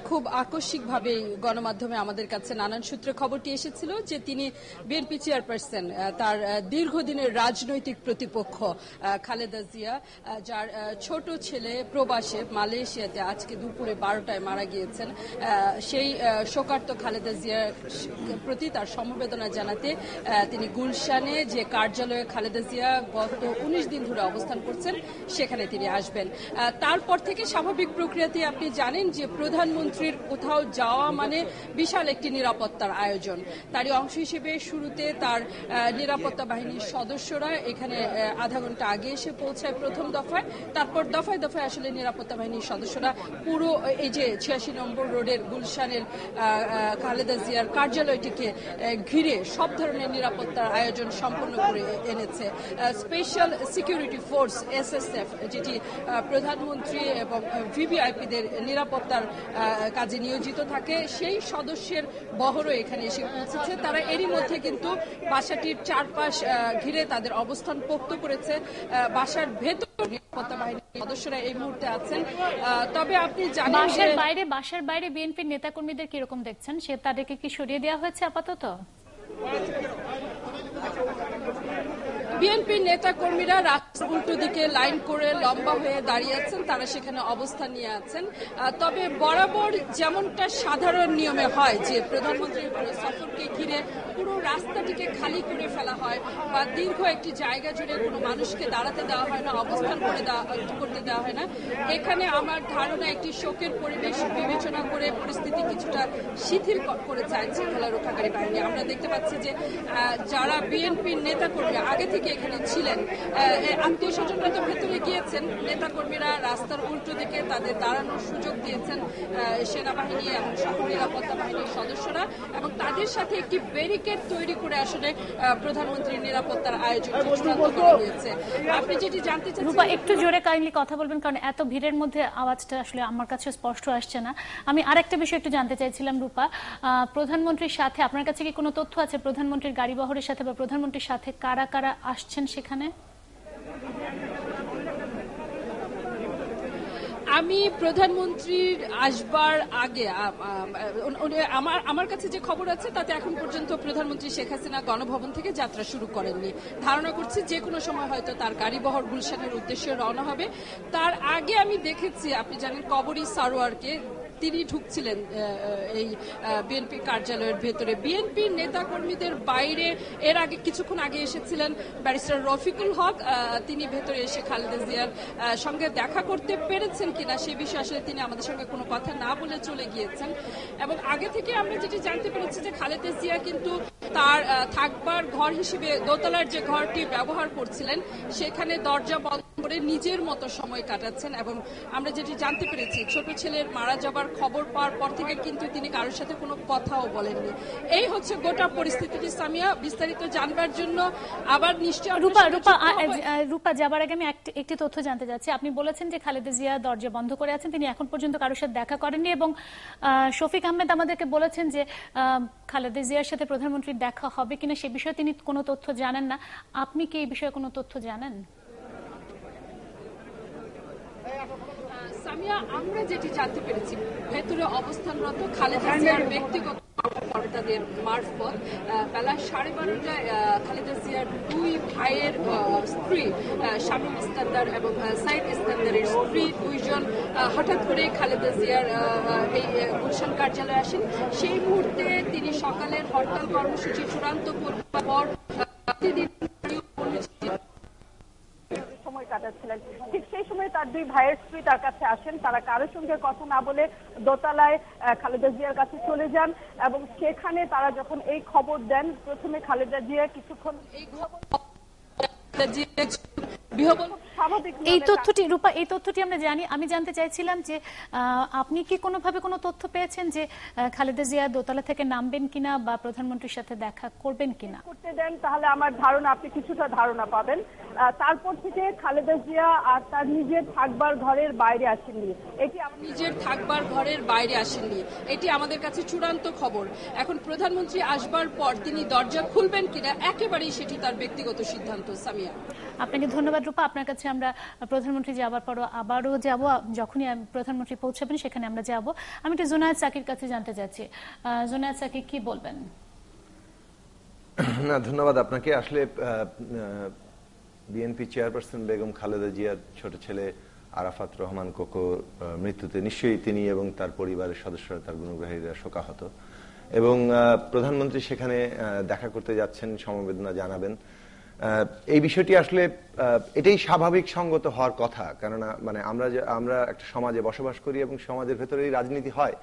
খুব আকস্মিকভাবে গণমাধ্যমে আমাদের কাছে নানান সূত্রে খবরটি এসেছিল যে তিনি বিএনপি চেয়ারপারসন, তার দীর্ঘদিনের রাজনৈতিক প্রতিপক্ষ খালেদা জিয়া, যার ছোট ছেলে প্রবাসে মালয়েশিয়াতে আজকে দুপুরে 12টায় মারা গিয়েছেন, সেই শোকার্ত খালেদা জিয়ার প্রতি তার সমবেদনা জানাতে তিনি গুলশানে যে কার্যালয়ে খালেদা জিয়া গত 19 দিন ধরে অবস্থান করছেন সেখানে তিনি আসবেন। তারপর থেকে স্বাভাবিক প্রক্রিয়াতে আপনি জানেন যে প্রধানমন্ত্রীর কোথাও যাওয়া মানে বিশাল একটি নিরাপত্তার আয়োজন। তারই অংশ হিসেবে শুরুতে তার নিরাপত্তা বাহিনীর সদস্যরা এখানে আধা ঘন্টা আগে এসে পৌঁছায় প্রথম দফায়, তারপর দফায় দফায় আসলে নিরাপত্তা বাহিনীর সদস্যরা পুরো এই যে 86 নম্বর রোডের গুলশানের খালেদা জিয়ার কার্যালয়টিকে ঘিরে সব ধরনের নিরাপত্তার আয়োজন সম্পন্ন করে এনেছে। স্পেশাল সিকিউরিটি ফোর্স SSF, যেটি প্রধানমন্ত্রী এবং ভিভিআইপিদের নিরাপত্তার কাজে নিয়োজিত থাকে, সেই সদস্যের বহরও এখানে এসে পৌঁছেছে। তারা এরই মধ্যে কিন্তু বাসাটির চারপাশ ঘিরে তাদের অবস্থান পোক্ত করেছে। বাসার ভেতর নিরাপত্তা বাহিনীর সদস্যরা এই মুহূর্তে আছেন। তবে আপনি জানেন বাসার বাইরে বিএনপির নেতাকর্মীদের কিরকম দেখছেন? তাদেরকে কি সরিয়ে দেওয়া হয়েছে আপাতত? বিএনপির নেতা কর্মীরা রাস্তার উল্টো দিকে লাইন করে লম্বা হয়ে দাঁড়িয়ে আছেন, তারা সেখানে অবস্থান নিয়ে আছেন। তবে বরাবর যেমনটা সাধারণ নিয়মে হয় যে প্রধানমন্ত্রীর সফরকে ঘিরে পুরো রাস্তাটিকে খালি করে ফেলা হয় বা দীর্ঘ একটি জায়গা জুড়ে কোনো মানুষকে দাঁড়াতে দেওয়া হয় না, অবস্থান করতে দেওয়া হয় না। এখানে আমার ধারণা একটি শোকের পরিবেশ বিবেচনা করে পরিস্থিতি কিছুটা শিথিল করেছে আইন শৃঙ্খলা রক্ষাকারী বাহিনী। আমরা দেখতে পাচ্ছি যে যারা বিএনপির নেতাকর্মী আগে থেকে এখানে ছিলেন, আত্মীয় স্বজনরা তো ভেতরে গিয়েছেন, নেতাকর্মীরা রাস্তার উল্টো দিকে তাদের দাঁড়ানোর সুযোগ দিয়েছেন সেনাবাহিনী এবং সকল নিরাপত্তা বাহিনীর সদস্যরা, এবং তাদের সাথে একটি ব্যারিকেড তৈরি করে আসলে প্রধানমন্ত্রীর নিরাপত্তার আয়োজন চূড়ান্ত করা হয়েছে। আপনি যেটি জানতে চাচ্ছেন, রূপা একটু জোরে কাইন্ডলি কথা বলবেন, কারণ এত ভিড়ের মধ্যে আওয়াজটা আসলে আমার কাছে স্পষ্ট আসছে না। আমি আরেকটা বিষয় একটু জানতে চাইছিলাম রূপা, প্রধানমন্ত্রীর সাথে আপনার কাছে কি কোনো তথ্য আছে প্রধানমন্ত্রীর গাড়ি বহরের সাথে বা প্রধানমন্ত্রীর সাথে কারা কারা আসছেন সেখানে? আমি প্রধানমন্ত্রীর আসবার আগে আমার কাছে যে খবর আছে তাতে এখন পর্যন্ত প্রধানমন্ত্রী শেখ হাসিনা গণভবন থেকে যাত্রা শুরু করেননি। ধারণা করছি যে কোনো সময় হয়তো তার গাড়িবহর গুলশানের উদ্দেশ্যে রওনা হবে। তার আগে আমি দেখেছি, আপনি জানেন কবরী সারোয়ারকে, তিনি ঢুকছিলেন এই বিএনপি কার্যালয়ের ভেতরে। বিএনপির নেতাকর্মীদের বাইরে এর আগে কিছুক্ষণ আগে এসেছিলেন ব্যারিস্টার রফিকুল হক, তিনি ভেতরে এসে খালেদা জিয়ার সঙ্গে দেখা করতে পেরেছেন কিনা সে বিষয়ে আসলে তিনি আমাদের সঙ্গে কোনো কথা না বলে চলে গিয়েছেন। এবং আগে থেকে আমরা যেটি জানতে পেরেছি যে খালেদা জিয়া কিন্তু তার থাকবার ঘর হিসেবে দোতলার যে ঘরটি ব্যবহার করছিলেন সেখানে দরজা বন্ধ করে নিজের মতো সময় কাটাচ্ছেন। এবং আমরা যেটি জানতে পেরেছি, ছোট ছেলের মারা যাবার খবর পাওয়ার পর থেকে কিন্তু তিনি কারোর সাথে কোনো কথাও বলেননি। এই হচ্ছে গোটা পরিস্থিতিটি। সামিয়া, বিস্তারিত জানবার জন্য আবার নিশ্চয় রূপা যাবার আগে আমি একটি তথ্য জানতে চাচ্ছি। আপনি বলেছেন যে খালেদা জিয়া দরজা বন্ধ করে আছেন, তিনি এখন পর্যন্ত কারোর সাথে দেখা করেননি, এবং শফিক আহমেদ আমাদেরকে বলেছেন যে খালেদা জিয়ার সাথে প্রধানমন্ত্রীর দেখা হবে কিনা সে বিষয়ে তিনি কোনো তথ্য জানেন না। আপনি কি এই বিষয়ে কোনো তথ্য জানেন? সামিয়া, আমরা যেটি জানতে পেরেছি, ভেতরে অবস্থানরত খালেদা জিয়ার ব্যক্তিগত কর্মকর্তাদের মারফত বেলা 12:30টায় খালেদা জিয়ার দুই ভাইয়ের স্ত্রী শামীম ইস্কান্দার এবং সাইদ ইস্কান্দারের স্ত্রী দুইজন হঠাৎ করে খালেদা জিয়ার এই গুলশান কার্যালয়ে আসেন। সেই মুহূর্তে তিনি সকালের হরতাল কর্মসূচি চূড়ান্ত করবার পর সময় কাটাচ্ছিলেন। ঠিক সেই সময় তার দুই ভাইয়ের স্ত্রী তার কাছে আসেন। তারা কারোর সঙ্গে কথা না বলে দোতলায় খালেদা জিয়ার কাছে চলে যান এবং সেখানে তারা যখন এই খবর দেন, প্রথমে খালেদা জিয়া কিছুক্ষণ এই খবর এই তথ্যটি রূপা, এই তথ্যটি আমরা জানি। আমি জানতে চাইছিলাম যে আপনি কি কোনোভাবে কোনো তথ্য পেয়েছেন যে খালেদা জিয়া দোতলা থেকে নামবেন কিনা বা প্রধানমন্ত্রীর সাথে দেখা করবেন কিনা? করতে দেন তাহলে আমার ধারণা আপনি কিছুটা ধারণা পাবেন। তারপর থেকে খালেদা জিয়া আর তার নিজের থাকবার ঘরের বাইরে আসেননি। নিজের থাকবার ঘরের বাইরে আসেননি, এটি আমাদের কাছে চূড়ান্ত খবর। এখন প্রধানমন্ত্রী আসবার পর তিনি দরজা খুলবেন কিনা একেবারেই সেটি তার ব্যক্তিগত সিদ্ধান্ত। সামিয়া, আপনাকে ধন্যবাদ রূপা। আপনার কাছে আমরা প্রধানমন্ত্রী যাওয়ার পর আবারও যাব, যখনই প্রধানমন্ত্রী পৌঁছাবেন সেখানে আমরা যাব। আমি একটু জুনায়েদ সাকির কাছে জানতে চাচ্ছি, জুনায়েদ সাকি কি বলবেন? না, ধন্যবাদ আপনাকে। আসলে বিএনপি চেয়ারপারসন বেগম খালেদা জিয়ার ছোট ছেলে আরাফাত রহমান কোকোর মৃত্যুতে নিশ্চয়ই তিনি এবং তার পরিবারের সদস্যরা, তার গুণগ্রাহীরা শোকাহত, এবং প্রধানমন্ত্রী সেখানে দেখা করতে যাচ্ছেন, সমবেদনা জানাবেন। এই বিষয়টি আসলে এটাই স্বাভাবিক সঙ্গত হওয়ার কথা, কেননা মানে আমরা একটা সমাজে বসবাস করি এবং সমাজের ভেতরেই রাজনীতি হয়,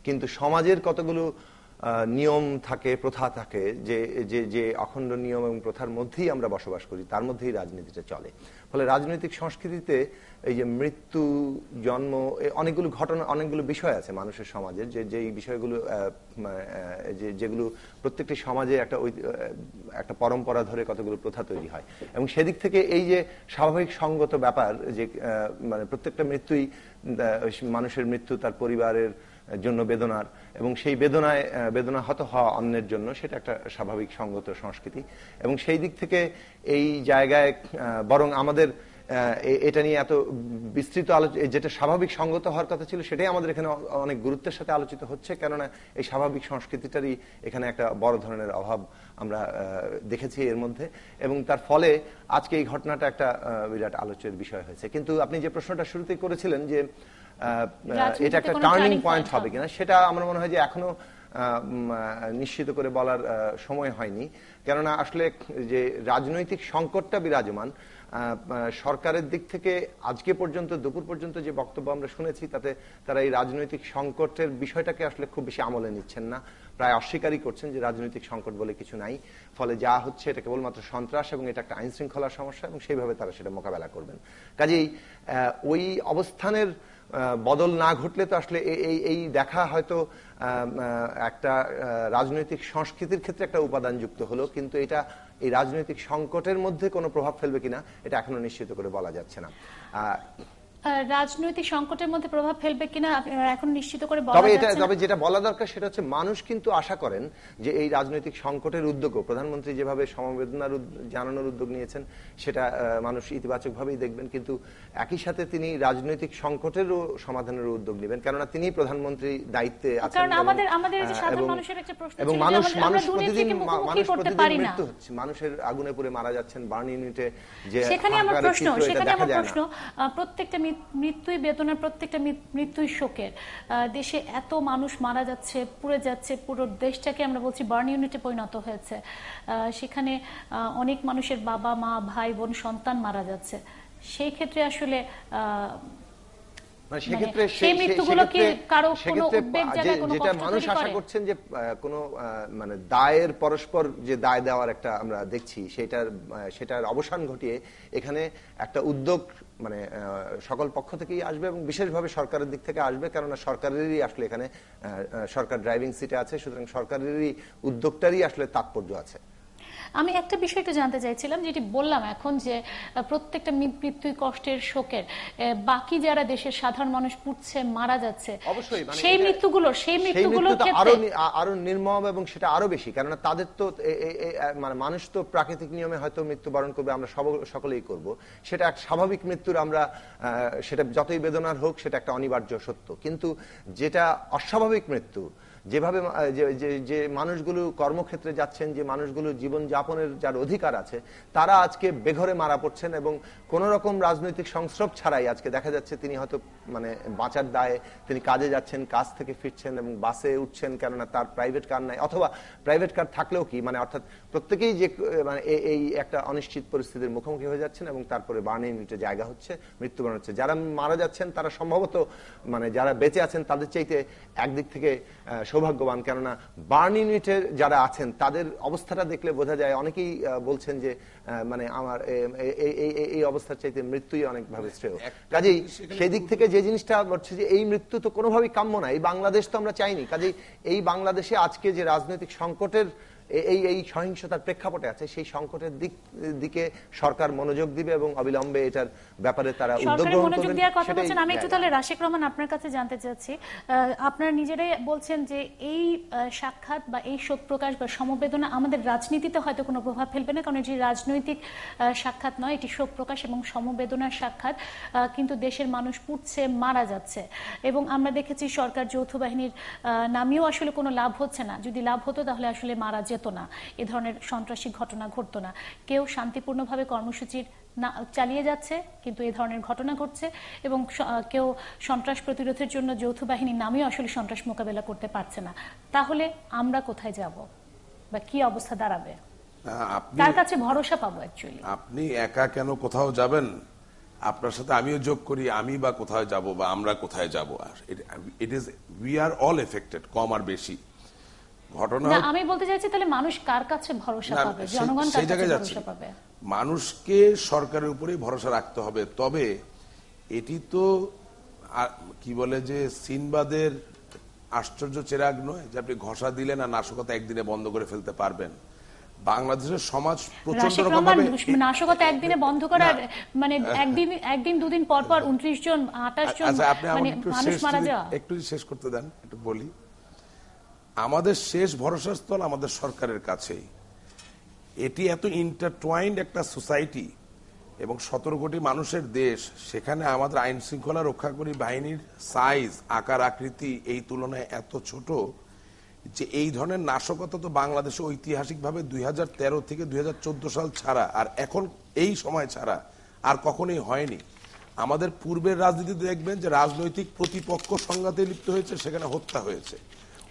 কিন্তু সমাজের কতগুলো নিয়ম থাকে, প্রথা থাকে, যে যে যে অখণ্ড নিয়ম এবং প্রথার মধ্যেই আমরা বসবাস করি, তার মধ্যেই রাজনীতিটা চলে। ফলে রাজনৈতিক সংস্কৃতিতে এই যে মৃত্যু, জন্ম, অনেকগুলো ঘটনা, অনেকগুলো বিষয় আছে মানুষের সমাজের, যে বিষয়গুলো যেগুলো প্রত্যেকটি সমাজে একটা পরম্পরা ধরে কতগুলো প্রথা তৈরি হয়, এবং সেদিক থেকে এই যে স্বাভাবিক সঙ্গত ব্যাপার যে মানে প্রত্যেকটা মৃত্যুই মানুষের মৃত্যু তার পরিবারের জন্য বেদনার, এবং সেই বেদনাহত হওয়া অন্যের জন্য, সেটা একটা স্বাভাবিক সঙ্গত সংস্কৃতি। এবং সেই দিক থেকে এই জায়গায় বরং আমাদের এটা নিয়ে এত বিস্তৃত যেটা স্বাভাবিক সঙ্গত হওয়ার কথা ছিল সেটাই আমাদের এখানে অনেক গুরুত্বের সাথে আলোচিত হচ্ছে, কেননা এই স্বাভাবিক সংস্কৃতিটারই এখানে একটা বড় ধরনের অভাব আমরা দেখেছি এর মধ্যে, এবং তার ফলে আজকে এই ঘটনাটা একটা বিরাট আলোচনার বিষয় হয়েছে। কিন্তু আপনি যে প্রশ্নটা শুরুতেই করেছিলেন যে এটা একটা টার্নিং পয়েন্ট হবে কিনা, সেটা আমার মনে হয় যে এখনো নিশ্চিত করে বলার সময় হয়নি, কেননা আসলে যে রাজনৈতিক সংকটটা বিরাজমান, সরকারের দিক থেকে আজকে পর্যন্ত দুপুর পর্যন্ত যে বক্তব্য আমরা শুনেছি, তাতে তারা এই রাজনৈতিক সংকটের বিষয়টাকে আসলে খুব বেশি আমলে নিচ্ছেন না, প্রায় অস্বীকারই করছেন যে রাজনৈতিক সংকট বলে কিছু নাই, ফলে যা হচ্ছে এটা কেবলমাত্র সন্ত্রাস এবং এটা একটা আইন শৃঙ্খলার সমস্যা, এবং সেইভাবে তারা সেটা মোকাবেলা করবেন। কাজেই ওই অবস্থানের বদল না ঘটলে তো আসলে এই দেখা হয়তো একটা রাজনৈতিক সংস্কৃতির ক্ষেত্রে একটা উপাদান যুক্ত হলো, কিন্তু এটা এই রাজনৈতিক সংকটের মধ্যে কোনো প্রভাব ফেলবে কিনা এটা এখনো নিশ্চিত করে বলা যাচ্ছে না। রাজনৈতিক সংকটের মধ্যে প্রভাব ফেলবে কিনা এখন নিশ্চিত করে বলা যাচ্ছে না। তবে যেটা বলা দরকার সেটা হচ্ছে মানুষ কিন্তু আশা করেন যে এই রাজনৈতিক সংকটের উদ্যোগও প্রধানমন্ত্রী যেভাবে সমবেদনার জানানোর উদ্যোগ নিয়েছেন সেটা মানুষ ইতিবাচক ভাবেই দেখবেন, কিন্তু একই সাথে তিনি রাজনৈতিক সংকটেরও সমাধানের উদ্যোগ নেবেন, কেননা তিনি প্রধানমন্ত্রী দায়িত্বে আছেন। কারণ আমাদের যে সাধারণ মানুষের একটা প্রশ্ন ছিল, মানুষ প্রতিদিন মৃত্যু হচ্ছে, মানুষের আগুনে পুড়ে মারা যাচ্ছেন, বার্ন ইউনিটে যে সেখানে আমার প্রশ্ন প্রত্যেকটা মৃত্যুই বেদনার, প্রত্যেকটা মৃত্যুই শোকের। দেশে এত মানুষ মারা যাচ্ছে, পুড়ে যাচ্ছে, পুরো দেশটাকে আমরা বলছি বার্ন ইউনিটে পরিণত হয়েছে, সেখানে অনেক মানুষের বাবা মা ভাই বোন সন্তান মারা যাচ্ছে, সেই ক্ষেত্রে আসলে যেটা মানুষ আশা করছেন যে কোনো মানে দায়ের পরস্পর যে দায় দেওয়ার একটা আমরা দেখছি, সেটার অবসান ঘটিয়ে এখানে একটা উদ্যোগ মানে সকল পক্ষ থেকেই আসবে এবং বিশেষভাবে সরকারের দিক থেকে আসবে, কেননা সরকারেরই আসলে এখানে সরকার ড্রাইভিং সিটে আছে, সুতরাং সরকারেরই উদ্যোগটারই আসলে তাৎপর্য আছে। আমি একটা বিষয় একটু জানতে চাইছিলাম, যেটি বললাম এখন যে প্রত্যেকটা মৃত্যুই কষ্টের, শোকের, বাকি যারা দেশের সাধারণ মানুষ পুড়ছে মারা যাচ্ছে, অবশ্যই সেই মৃত্যুগুলো আরো নির্মম এবং সেটা আরো বেশি, কেননা তাদের তো মানে মানুষ তো প্রাকৃতিক নিয়মে হয়তো মৃত্যুবরণ করবে, আমরা সকলেই করব, সেটা এক স্বাভাবিক মৃত্যুর, আমরা সেটা যতই বেদনার হোক সেটা একটা অনিবার্য সত্য, কিন্তু যেটা অস্বাভাবিক মৃত্যু, যেভাবে যে মানুষগুলো কর্মক্ষেত্রে যাচ্ছেন, যে মানুষগুলো জীবন যাপনের যার অধিকার আছে, তারা আজকে বেঘরে মারা পড়ছেন এবং কোন রকম রাজনৈতিক সংস্রব ছাড়াই আজকে দেখা যাচ্ছে তিনি হয়তো মানে বাঁচার দায়ে তিনি কাজে যাচ্ছেন, কাজ থেকে ফিরছেন এবং বাসে উঠছেন, কেননা তার প্রাইভেট কার নাই, অথবা প্রাইভেট কার থাকলেও কি মানে অর্থাৎ প্রত্যেকেই যে মানে এই একটা অনিশ্চিত পরিস্থিতির মুখোমুখি হয়ে যাচ্ছেন এবং তারপরে বার্ন ইউনিটে জায়গা হচ্ছে, মৃত্যুবরণ হচ্ছে। যারা মারা যাচ্ছেন তারা সম্ভবত মানে যারা বেঁচে আছেন তাদের চাইতে একদিক থেকে সৌভাগ্যবান, কেননা বার্ন ইউনিটের যারা আছেন তাদের অবস্থাটা দেখলে বোঝা যায়, অনেকেই বলছেন যে মানে আমার এই অবস্থার চাইতে মৃত্যুই অনেকভাবে শ্রেয়। কাজেই সেই দিক থেকে যে জিনিসটা হচ্ছে যে এই মৃত্যু তো কোনোভাবেই কাম্য না, এই বাংলাদেশ তো আমরা চাইনি। কাজেই এই বাংলাদেশে আজকে যে রাজনৈতিক সংকটের এই সহিংসতার প্রেক্ষাপটে আছে, সেই সংকটের দিকে সরকার মনোযোগ দিবে এবং অবিলম্বে এটার ব্যাপারে তারা উদ্যোগ গ্রহণ করবেন। আমি একটু তাহলে রাশেক রহমান আপনার কাছে জানতে চাচ্ছি, আপনারা নিজেরাই বলছেন যে এই সাক্ষাৎ বা এই শোক প্রকাশ বা সমবেদনা আমাদের রাজনীতিতে হয়তো কোনো প্রভাব ফেলবে না, কারণ এটি রাজনৈতিক সাক্ষাৎ নয়, এটি শোক প্রকাশ এবং সমবেদনার সাক্ষাৎ। কিন্তু দেশের মানুষ পুড়ছে, মারা যাচ্ছে, এবং আমরা দেখেছি সরকার যৌথ বাহিনীর নামেও আসলে কোনো লাভ হচ্ছে না। যদি লাভ হতো তাহলে আসলে মারা যেত না, এ ধরনের সন্ত্রাসী ঘটনা ঘটতো না। কেউ শান্তিপূর্ণভাবে কর্মসূচির চালিয়ে যাচ্ছে, কিন্তু এই ধরনের ঘটনা ঘটছে, এবং কেউ সন্ত্রাস প্রতিরোধের জন্য যৌথ বাহিনীর নামেও আসলে সন্ত্রাস মোকাবেলা করতে পারছে না। তাহলে আমরা কোথায় যাব বা কি অবস্থা দাঁড়াবে, কার কাছে ভরসা পাবো? অ্যাকচুয়ালি আপনি একা কেন কোথাও যাবেন? আপনার সাথে আমিও যোগ করি, আমি বা কোথায় যাব বা আমরা কোথায় যাব? It is we are all affected, কম আর বেশি। ঘটনা আমি বলতে চাইছি তাহলে মানুষ কার কাছে ভরসা পাবে, জনগণ কার কাছে ভরসা পাবে? মানুষকে সরকারের উপরেই ভরসা রাখতে হবে। তবে এটি তো কি বলে যে সিনবাদের আশ্চর্য চেরাগ নয় যে আপনি ঘষা দিলেন আর নাশকতা একদিনে বন্ধ করে ফেলতে পারবেন। বাংলাদেশের সমাজ প্রচন্ড রকম নাশকতা একদিনে বন্ধ করার মানে একদিন দুদিন পর পর 29 জন 28 জন মানুষ মারা যাওয়া। একটু শেষ করতে দেন, একটু বলি। আমাদের শেষ ভরসার স্থল আমাদের সরকারের কাছেই। এটি এত ইন্টারটুয়াইন্ড একটা সোসাইটি এবং 17 কোটি মানুষের দেশ, সেখানে আমাদের আইন শৃঙ্খলা রক্ষাকারী বাহিনীর সাইজ, আকার আকৃতি এই তুলনায় এত ছোট যে এই ধরনের নাশকতা তো বাংলাদেশে ঐতিহাসিকভাবে 2013 থেকে 2014 সাল ছাড়া আর এখন এই সময় ছাড়া আর কখনোই হয়নি। আমাদের পূর্বের রাজনীতিতে দেখবেন যে রাজনৈতিক প্রতিপক্ষ সংঘাতে লিপ্ত হয়েছে, সেখানে হত্যা হয়েছে।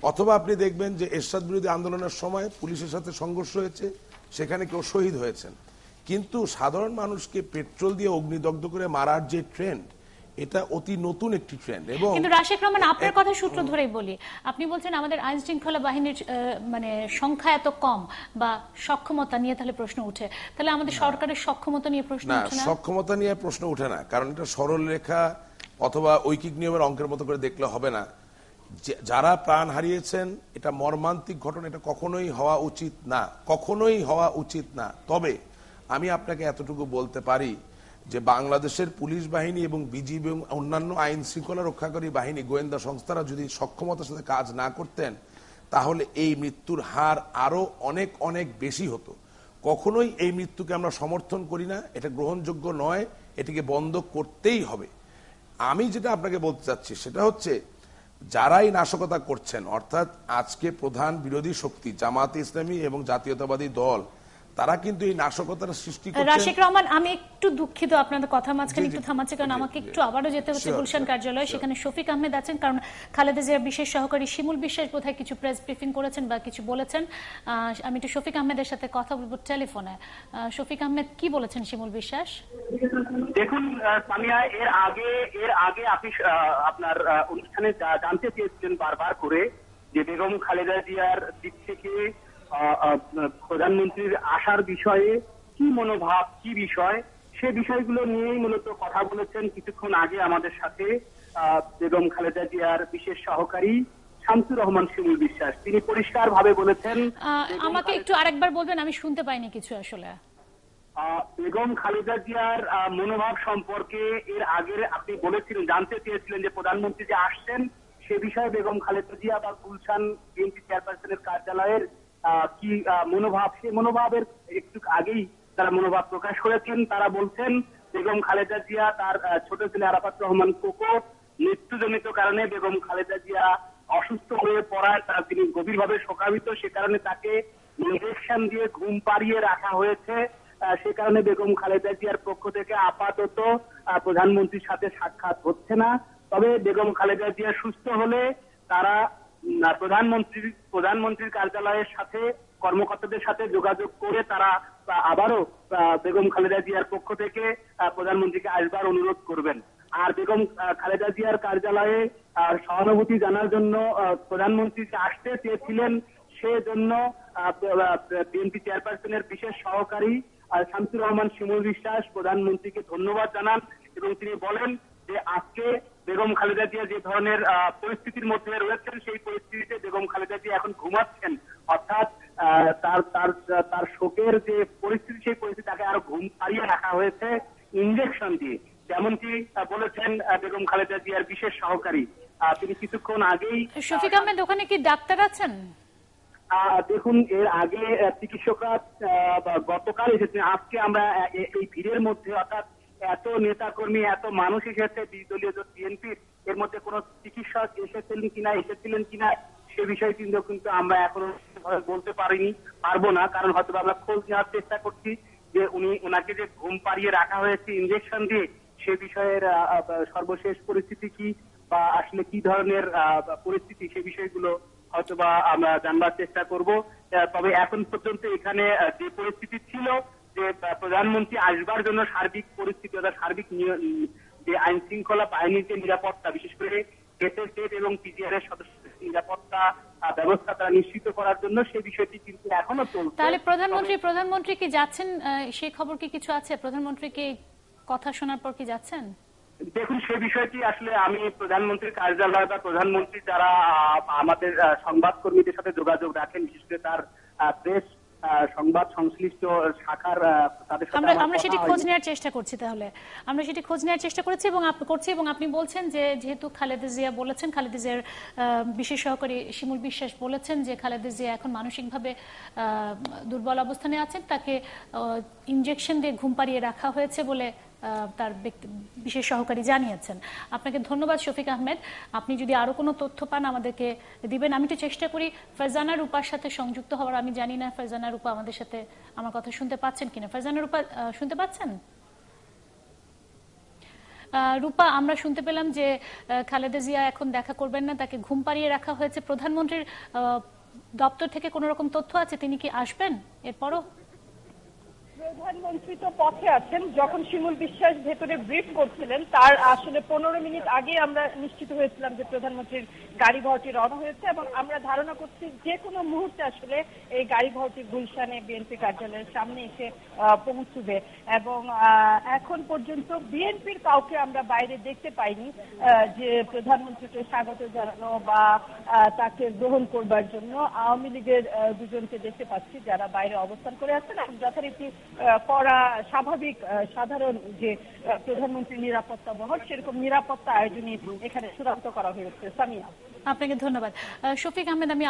অথবা আপনি দেখবেন যে এরশাদ বিরোধী আন্দোলনের সময় পুলিশের সাথে সংঘর্ষ হয়েছে, সেখানে কেউ শহীদ হয়েছেন। কিন্তু সাধারণ মানুষকে পেট্রোল দিয়ে অগ্নিদগ্ধ করে মারার যে ট্রেন্ড, এটা অতি নতুন একটি ট্রেন্ড। এবং কিন্তু রাশেক রহমান, আপনার কথা সূত্র ধরেই বলি, আপনি বলছেন আমাদের আইন শৃঙ্খলা বাহিনীর মানে সংখ্যা এত কম বা সক্ষমতা নিয়ে তাহলে প্রশ্ন উঠে। তাহলে আমাদের সরকারের সক্ষমতা নিয়ে প্রশ্ন উঠে না? সক্ষমতা নিয়ে প্রশ্ন উঠে না, কারণ এটা সরল রেখা অথবা ঐকিক নিয়মের অঙ্কের মতো করে দেখলে হবে না। যারা প্রাণ হারিয়েছেন, এটা মর্মান্তিক ঘটনা, এটা কখনোই হওয়া উচিত না, কখনোই হওয়া উচিত না। তবে আমি আপনাকে এতটুকু বলতে পারি যে বাংলাদেশের পুলিশ বাহিনী এবং বিজিবি এবং অন্যান্য আইন শৃঙ্খলা রক্ষাকারী বাহিনী, গোয়েন্দা সংস্থারা যদি সক্ষমতার সাথে কাজ না করতেন তাহলে এই মৃত্যুর হার আরো অনেক অনেক বেশি হতো। কখনোই এই মৃত্যুকে আমরা সমর্থন করি না, এটা গ্রহণযোগ্য নয়, এটিকে বন্ধ করতেই হবে। আমি যেটা আপনাকে বলতে চাচ্ছি সেটা হচ্ছে, যারাই নাশকতা করছেন, অর্থাৎ আজকে প্রধান বিরোধী শক্তি জামায়াতে ইসলামী এবং জাতীয়তাবাদী দল, তারা কিন্তু এই নাশকতার সৃষ্টি করছেন। রাশেক রহমান, আমি একটু দুঃখিত আপনাদের কথা মাঝখানে একটু থামাচ্ছি, কারণ আমাকে একটু আবারও যেতে হচ্ছে গুলশান কার্যালয়ে। সেখানে শফিক আহমেদ আছেন, কারণ খালেদা জিয়ার বিশেষ সহকারী শিমুল বিশ্বাস বোধহয় কিছু প্রেস ব্রিফিং করেছেন বা কিছু বলেছেন। আমি একটু শফিক আহমেদের সাথে কথা বলবো টেলিফোনে। শফিক আহমেদ, কি বলেছেন শিমুল বিশ্বাস? দেখুন সামিয়া, এর আগে আপনি আপনার অনুষ্ঠানে জানতে চেয়েছিলেন বারবার করে যে বেগম খালেদা জিয়ার দিক থেকে প্রধানমন্ত্রীর আসার বিষয়ে কি মনোভাব, কি বিষয়, সে বিষয়গুলো নিয়েই মূলত কথা বলেছেন কিছুক্ষণ আগে আমাদের সাথে বেগম খালেদা জিয়ার বিশেষ সহকারী শামসুর রহমান শিমুল বিশ্বাস। তিনি পরিষ্কার ভাবে বলেছেন, আমাকে একটু আরেকবার বলবেন, আমি শুনতে পাইনি কিছু আসলে। বেগম খালেদা জিয়ার মনোভাব সম্পর্কে এর আগে আপনি বলেছিলেন, জানতে চেয়েছিলেন যে প্রধানমন্ত্রী যে আসছেন সে বিষয়ে বেগম খালেদা জিয়া বা গুলশান বিএনপি চেয়ারপারসনের কার্যালয়ের কি মনোভাব, সে মনোভাবের একটু আগেই তারা মনোভাব প্রকাশ করেছেন। তারা বলছেন বেগম খালেদা জিয়া তার ছোট ছেলে আরাফাত রহমান কোকো মৃত্যুজনিত কারণে বেগম খালেদা জিয়া অসুস্থ হয়ে পড়ায় তিনি গভীরভাবে শোকাহত, সে কারণে তাকে ইনজেকশন দিয়ে ঘুম পাড়িয়ে রাখা হয়েছে। সে কারণে বেগম খালেদা জিয়ার পক্ষ থেকে আপাতত প্রধানমন্ত্রীর সাথে সাক্ষাৎ হচ্ছে না। তবে বেগম খালেদা জিয়া সুস্থ হলে তারা প্রধানমন্ত্রীর কার্যালয়ের সাথে কর্মকর্তাদের সাথে যোগাযোগ করে তারা আবারও বেগম খালেদা জিয়ার পক্ষ থেকে প্রধানমন্ত্রীকে আসবার অনুরোধ করবেন। আর বেগম খালেদা জিয়ার কার্যালয়ে সহানুভূতি জানার জন্য প্রধানমন্ত্রীকে আসতে চেয়েছিলেন, সেজন্য বিএনপি চেয়ারপারসনের বিশেষ সহকারী শামসুর রহমান শিমুল বিশ্বাস প্রধানমন্ত্রীকে ধন্যবাদ জানান এবং তিনি বলেন যে আজকে বেগম খালেদা জিয়া যে ধরনের পরিস্থিতির মধ্যে রয়েছেন, সেই পরিস্থিতিতে বেগম খালেদা জিয়া এখন ঘুমাচ্ছেন, অর্থাৎ তার তার তার শোকের যে পরিস্থিতি, সেই পরিস্থিতি তাকে আরো ঘুম পাড়িয়ে রাখা হয়েছে ইনজেকশন দিয়ে। যেমনটি বলেছেন বেগম খালেদা জিয়ার বিশেষ সহকারী, তিনি কিছুক্ষণ আগেই। শফিক আহমেদ, ওখানে কি ডাক্তার আছেন? দেখুন, এর আগে চিকিৎসকরা গতকাল এসেছেন। আজকে আমরা এই ভিড়ের মধ্যে, অর্থাৎ এত নেতাকর্মী, এত মানুষ এসেছে দলীয় জোট বিএনপির, এর মধ্যে কোন চিকিৎসক এসেছিলেন কিনা সে বিষয়ে কিন্তু আমরা এখনো বলতে পারবো না, কারণ হয়তো আমরা খোঁজ নেওয়ার চেষ্টা করছি যে ওনাকে যে ঘুম পাড়িয়ে রাখা হয়েছে ইনজেকশন দিয়ে, সে বিষয়ের সর্বশেষ পরিস্থিতি কি বা আসলে কি ধরনের পরিস্থিতি, সে বিষয়গুলো হয়তোবা আমরা জানবার চেষ্টা করব। তবে এখন পর্যন্ত এখানে যে পরিস্থিতি ছিল, যে প্রধানমন্ত্রী আসবার জন্য সার্বিক পরিস্থিতি, অর্থাৎ সার্বিক যে আইন শৃঙ্খলা বাহিনীর যে নিরাপত্তা, বিশেষ করে স্টেট এবং পিজিআর এর সদস্যদের নিরাপত্তা ব্যবস্থা তারা নিশ্চিত করার জন্য, সেই বিষয়টি কিন্তু এখনো চলছে। তাহলে প্রধানমন্ত্রী কি যাচ্ছেন, সেই খবর কি কিছু আছে? প্রধানমন্ত্রীকে কথা শোনার পর কি যাচ্ছেন? দেখুন, সে বিষয়টি আসলে আমি প্রধানমন্ত্রীর কার্যালয় বা প্রধানমন্ত্রী যারা আমাদের সংবাদকর্মীদের সাথে যোগাযোগ রাখেন, বিশেষ করে তার প্রেস সংবাদ সংশ্লিষ্ট শাখার তাদের সাথে আমরা সেটি খোঁজ নেওয়ার চেষ্টা করছি। তাহলে আমরা সেটি খোঁজ নেওয়ার চেষ্টা করেছি এবং আপনি বলছেন যে যেহেতু খালেদা জিয়া বলেছেন, খালেদা জিয়ার বিশেষ সহকারী শিমুল বিশ্বাস বলেছেন যে খালেদা জিয়া এখন মানসিকভাবে দুর্বল অবস্থানে আছেন, তাকে ইনজেকশন দিয়ে ঘুম পাড়িয়ে রাখা হয়েছে বলে তার বিশেষ সহকারী জানিয়েছেন। আপনাকে ধন্যবাদ শফিক আহমেদ। আপনি যদি আরো কোনো তথ্য পান আমাদেরকে দিবেন। আমি একটু চেষ্টা করি ফারজানা রূপার সাথে সংযুক্ত হওয়ার। আমি জানি না ফারজানা রূপা আমাদের সাথে আমার কথা শুনতে পাচ্ছেন কিনা। ফারজানা রূপা, শুনতে পাচ্ছেন? রূপা, আমরা শুনতে পেলাম যে খালেদা জিয়া এখন দেখা করবেন না, তাকে ঘুম পাড়িয়ে রাখা হয়েছে। প্রধানমন্ত্রীর দপ্তর থেকে কোনো রকম তথ্য আছে, তিনি কি আসবেন এরপরও? প্রধানমন্ত্রী তো পথে আছেন। যখন শিমুল বিশ্বাস ভেতরে ব্রিফ করছিলেন, তার আসলে 15 মিনিট আগে আমরা নিশ্চিত হয়েছিলাম যে প্রধানমন্ত্রীর গাড়ি ঘরটি রওনা হয়েছে, এবং আমরা ধারণা করছি যে কোনো মুহূর্তে আসলে এই গাড়ি ঘরটি গুলশানে বিএনপি কার্যালয়ের সামনে এসে পৌঁছবে। এবং এখন পর্যন্ত বিএনপির কাউকে আমরা বাইরে দেখতে পাইনি যে প্রধানমন্ত্রীকে স্বাগত জানানো বা তাকে গ্রহণ করবার জন্য। আওয়ামী লীগের দুজনকে দেখতে পাচ্ছি যারা বাইরে অবস্থান করে আছেন, এবং যথারীতি করা স্বাভাবিক সাধারণ যে প্রধানমন্ত্রী নিরাপত্তা বহর, সেরকম নিরাপত্তা আয়োজনই এখানে চূড়ান্ত করা হয়েছে। সামিয়া, আপনাকে ধন্যবাদ। শফিক আহমেদ, আমি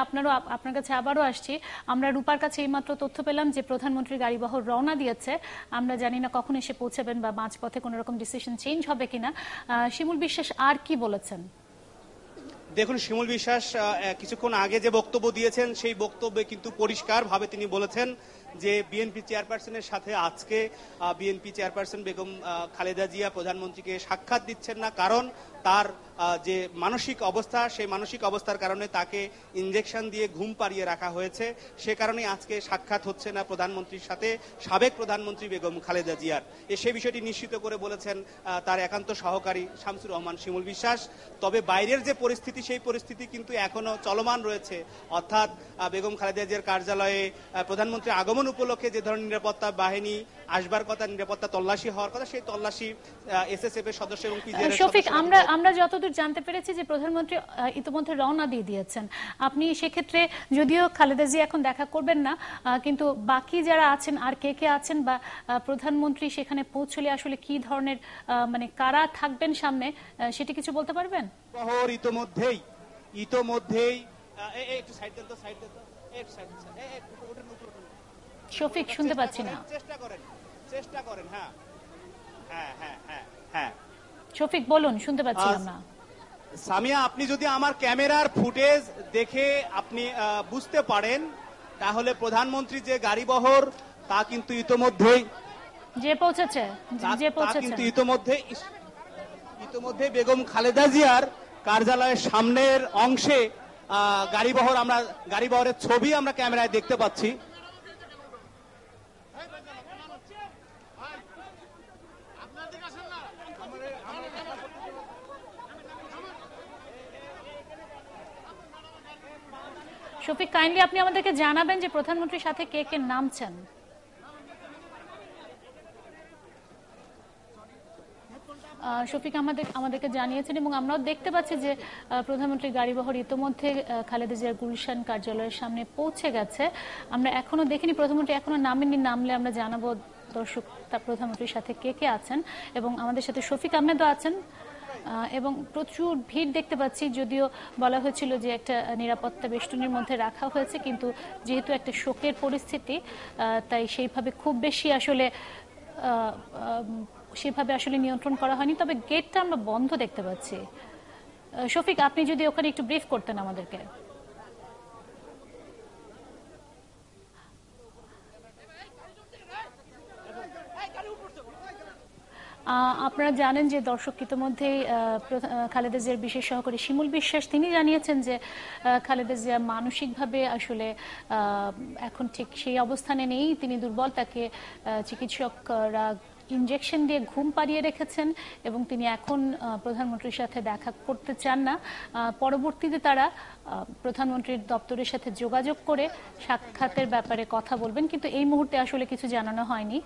আপনার কাছে আবারও আসছি। আমরা রূপার কাছে এইমাত্র তথ্য পেলাম যে প্রধানমন্ত্রীর গাড়িবহর রওনা দিয়েছে। আমরা জানি না কখন এসে পৌঁছাবেন বা মাঝপথে কোনো রকম ডিসিশন চেঞ্জ হবে কিনা। শিমুল বিশ্বাস আর কি বলেছেন? দেখুন, শিমুল বিশ্বাস কিছুক্ষণ আগে যে বক্তব্য দিয়েছেন, সেই বক্তব্যে কিন্তু পরিষ্কারভাবে তিনি বলেছেন যে বিএনপি চেয়ারপারসনের সাথে আজকে বিএনপি চেয়ারপারসন বেগম খালেদা জিয়া প্রধানমন্ত্রীকে সাক্ষাৎ দিচ্ছেন না, কারণ তার যে মানসিক অবস্থা, সেই মানসিক অবস্থার কারণে তাকে ইনজেকশন দিয়ে ঘুম পাড়িয়ে রাখা হয়েছে। সে কারণে আজকে সাক্ষাৎ হচ্ছে না প্রধানমন্ত্রীর সাথে সাবেক প্রধানমন্ত্রী বেগম খালেদা জিয়ার। সেই বিষয়টি নিশ্চিত করে বলেছেন তার একান্ত সহকারী শামসুর রহমান শিমুল বিশ্বাস। তবে বাইরের যে পরিস্থিতি, সেই পরিস্থিতি কিন্তু এখনো চলমান রয়েছে। অর্থাৎ বেগম খালেদা জিয়ার কার্যালয়ে প্রধানমন্ত্রী আগমন উপলক্ষে যে ধরনের নিরাপত্তা বাহিনী আসবার কথা, নিরাপত্তা তল্লাশি হওয়ার কথা, সেই তল্লাশি এসএসএফ এর সদস্য এবং পিজিআর এর শফিক, আমরা যতদূর জানতে পেরেছি যে প্রধানমন্ত্রী ইতিমধ্যে রওনা দিয়ে দিয়েছেন। আপনি সেক্ষেত্রে যদিও খালেদা জিয়া এখন দেখা করবেন না, কিন্তু বাকি যারা আছেন আর কে কে আছেন বা প্রধানমন্ত্রী সেখানে পৌঁছলে আসলে কি ধরনের মানে কারা থাকবেন সামনে, সেটি কিছু বলতে পারবেন? ইতোমধ্যেই শফিক, শুনতে পাচ্ছি না। চেষ্টা করেন। হ্যাঁ হ্যাঁ হ্যাঁ হ্যাঁ হ্যাঁ শফিক বলুন, শুনতে পাচ্ছিলাম না। সামিয়া, আপনি যদি আমার ক্যামেরার ফুটেজ দেখে আপনি বুঝতে পারেন, তাহলে প্রধানমন্ত্রী যে গাড়িবহর তা কিন্তু ইতোমধ্যেই ইতোমধ্যে বেগম খালেদা জিয়ার কার্যালয়ের সামনের অংশে গাড়িবহরের ছবি আমরা ক্যামেরায় দেখতে পাচ্ছি। শফিক, কাইন্ডলি আপনি আমাদেরকে জানাবেন যে প্রধানমন্ত্রীর সাথে কে কে নামছেন। শফিক আমাদেরকে জানিয়েছেন এবং আমরাও দেখতে পাচ্ছি যে প্রধানমন্ত্রী গাড়িবহর ইতোমধ্যে খালেদা জিয়ার গুলশান কার্যালয়ের সামনে পৌঁছে গেছে। আমরা এখনো দেখিনি, প্রধানমন্ত্রী এখনো নামেননি, নামলে আমরা জানাবো দর্শক তার প্রধানমন্ত্রীর সাথে কে কে আছেন। এবং আমাদের সাথে শফিক আহমেদও আছেন এবং প্রচুর ভিড় দেখতে পাচ্ছি। যদিও বলা হয়েছিল যে একটা নিরাপত্তা বেষ্টনীর মধ্যে রাখা হয়েছে, কিন্তু যেহেতু একটা শোকের পরিস্থিতি তাই সেইভাবে খুব বেশি আসলে নিয়ন্ত্রণ করা হয়নি। তবে গেটটা আমরা বন্ধ দেখতে পাচ্ছি। শফিক, আপনি যদি ওখানে একটু ব্রিফ করতেন আমাদেরকে। আপনারা জানেন যে দর্শক ইতিমধ্যেই খালেদা জিয়ার বিশেষ সহকারী শিমুল বিশ্বাস তিনি জানিয়েছেন যে খালেদা জিয়া মানসিকভাবে আসলে এখন ঠিক সেই অবস্থানে নেই, তিনি দুর্বল, তাকে চিকিৎসকরা ইনজেকশন দিয়ে ঘুম পাড়িয়ে রেখেছেন এবং তিনি এখন প্রধানমন্ত্রীর সাথে দেখা করতে চান না। পরবর্তীতে তারা প্রধানমন্ত্রীর দপ্তরের সাথে যোগাযোগ করে সাক্ষাতের ব্যাপারে কথা বলবেন, কিন্তু এই মুহূর্তে আসলে কিছু জানানো হয়নি।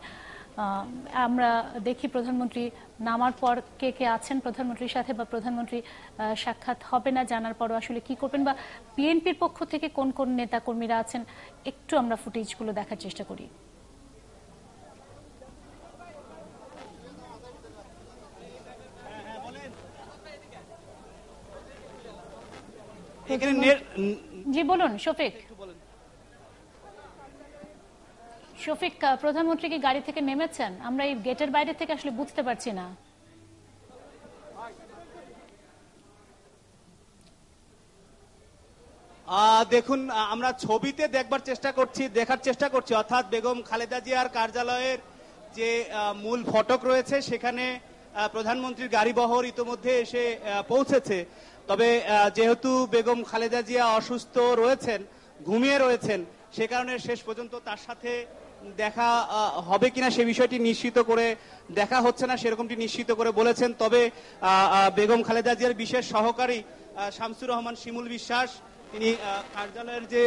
আমরা দেখি প্রধানমন্ত্রী নামার পর কে কে আছেন প্রধানমন্ত্রীর সাথে, বা প্রধানমন্ত্রী সাক্ষাৎ হবে না জানার পরও আসলে কি করবেন, বা বিএনপির পক্ষ থেকে কোন কোন নেতা কর্মীরা আছেন, একটু আমরা ফুটেজগুলো দেখার চেষ্টা করি। জি বলুন শফিক। শফিক, প্রধানমন্ত্রী কি গাড়ি থেকে নেমেছেন? আমরা এই গেটের বাইরে থেকে আসলে বুঝতে পারছি না। দেখুন, আমরা ছবিতে দেখার চেষ্টা করছি, অর্থাৎ বেগম খালেদা জিয়ার কার্যালয়ের যে মূল ফটক রয়েছে সেখানে প্রধানমন্ত্রীর গাড়িবহর ইতোমধ্যে এসে পৌঁছেছে। তবে যেহেতু বেগম খালেদা জিয়া অসুস্থ রয়েছেন, ঘুমিয়ে রয়েছেন, সে কারণে শেষ পর্যন্ত তার সাথে দেখা হবে কিনা সে বিষয়টি নিশ্চিত করে দেখা হচ্ছে না, সেরকমটি নিশ্চিত করে বলেছেন। তবে বেগম খালেদা জিয়ার বিশেষ সহকারী শামসুর রহমান শিমুল বিশ্বাস তিনি কার্যালয়ের যে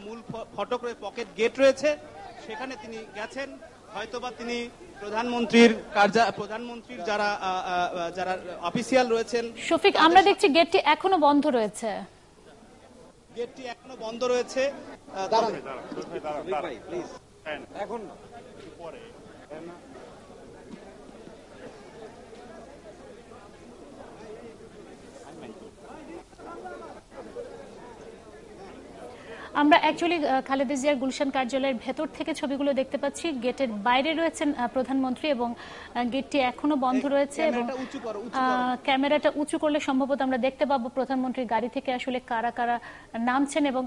মূল ফটক পকেট গেট রয়েছে সেখানে তিনি গেছেন। হয়তোবা তিনি প্রধানমন্ত্রীর যারা অফিসিয়াল রয়েছেন। শফিক, আমরা দেখছি গেটটি এখনো বন্ধ রয়েছে। এখন আমরা অ্যাকচুয়ালি খালেদা জিয়ার গুলশান কার্যালয়ের ভেতর থেকে ছবিগুলো দেখতে পাচ্ছি। গেটের বাইরে রয়েছেন প্রধানমন্ত্রী এবং গেটটি এখনো বন্ধ রয়েছে এবং ক্যামেরাটা উঁচু করলে সম্ভবত আমরা দেখতে পাবো প্রধানমন্ত্রীর গাড়ি থেকে আসলে কারা কারা নামছেন এবং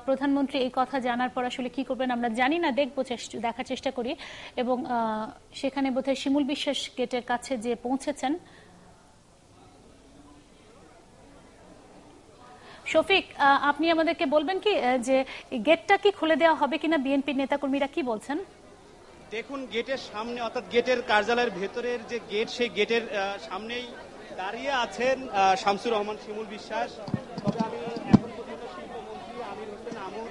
প্রধানমন্ত্রী এই কথা জানার পর আসলে কি করবেন আমরা জানি না, দেখার চেষ্টা করি। এবং সেখানে বোধহয় শিমুল বিশ্বাস গেটের কাছে যে পৌঁছেছেন। শফিক, আপনি আমাদেরকে বলবেন কি যে গেটটা কি খুলে দেওয়া হবে কিনা, বিএনপির নেতাকর্মীরা কি বলছেন? দেখুন, গেটের সামনে অর্থাৎ গেটের কার্যালয়ের ভেতরের যে গেট, সেই গেটের সামনেই দাঁড়িয়ে আছেন শামসুর রহমান শিমুল বিশ্বাস। তবে আমি এখন পর্যন্ত শিল্পমন্ত্রী আমির হোসেন আমুর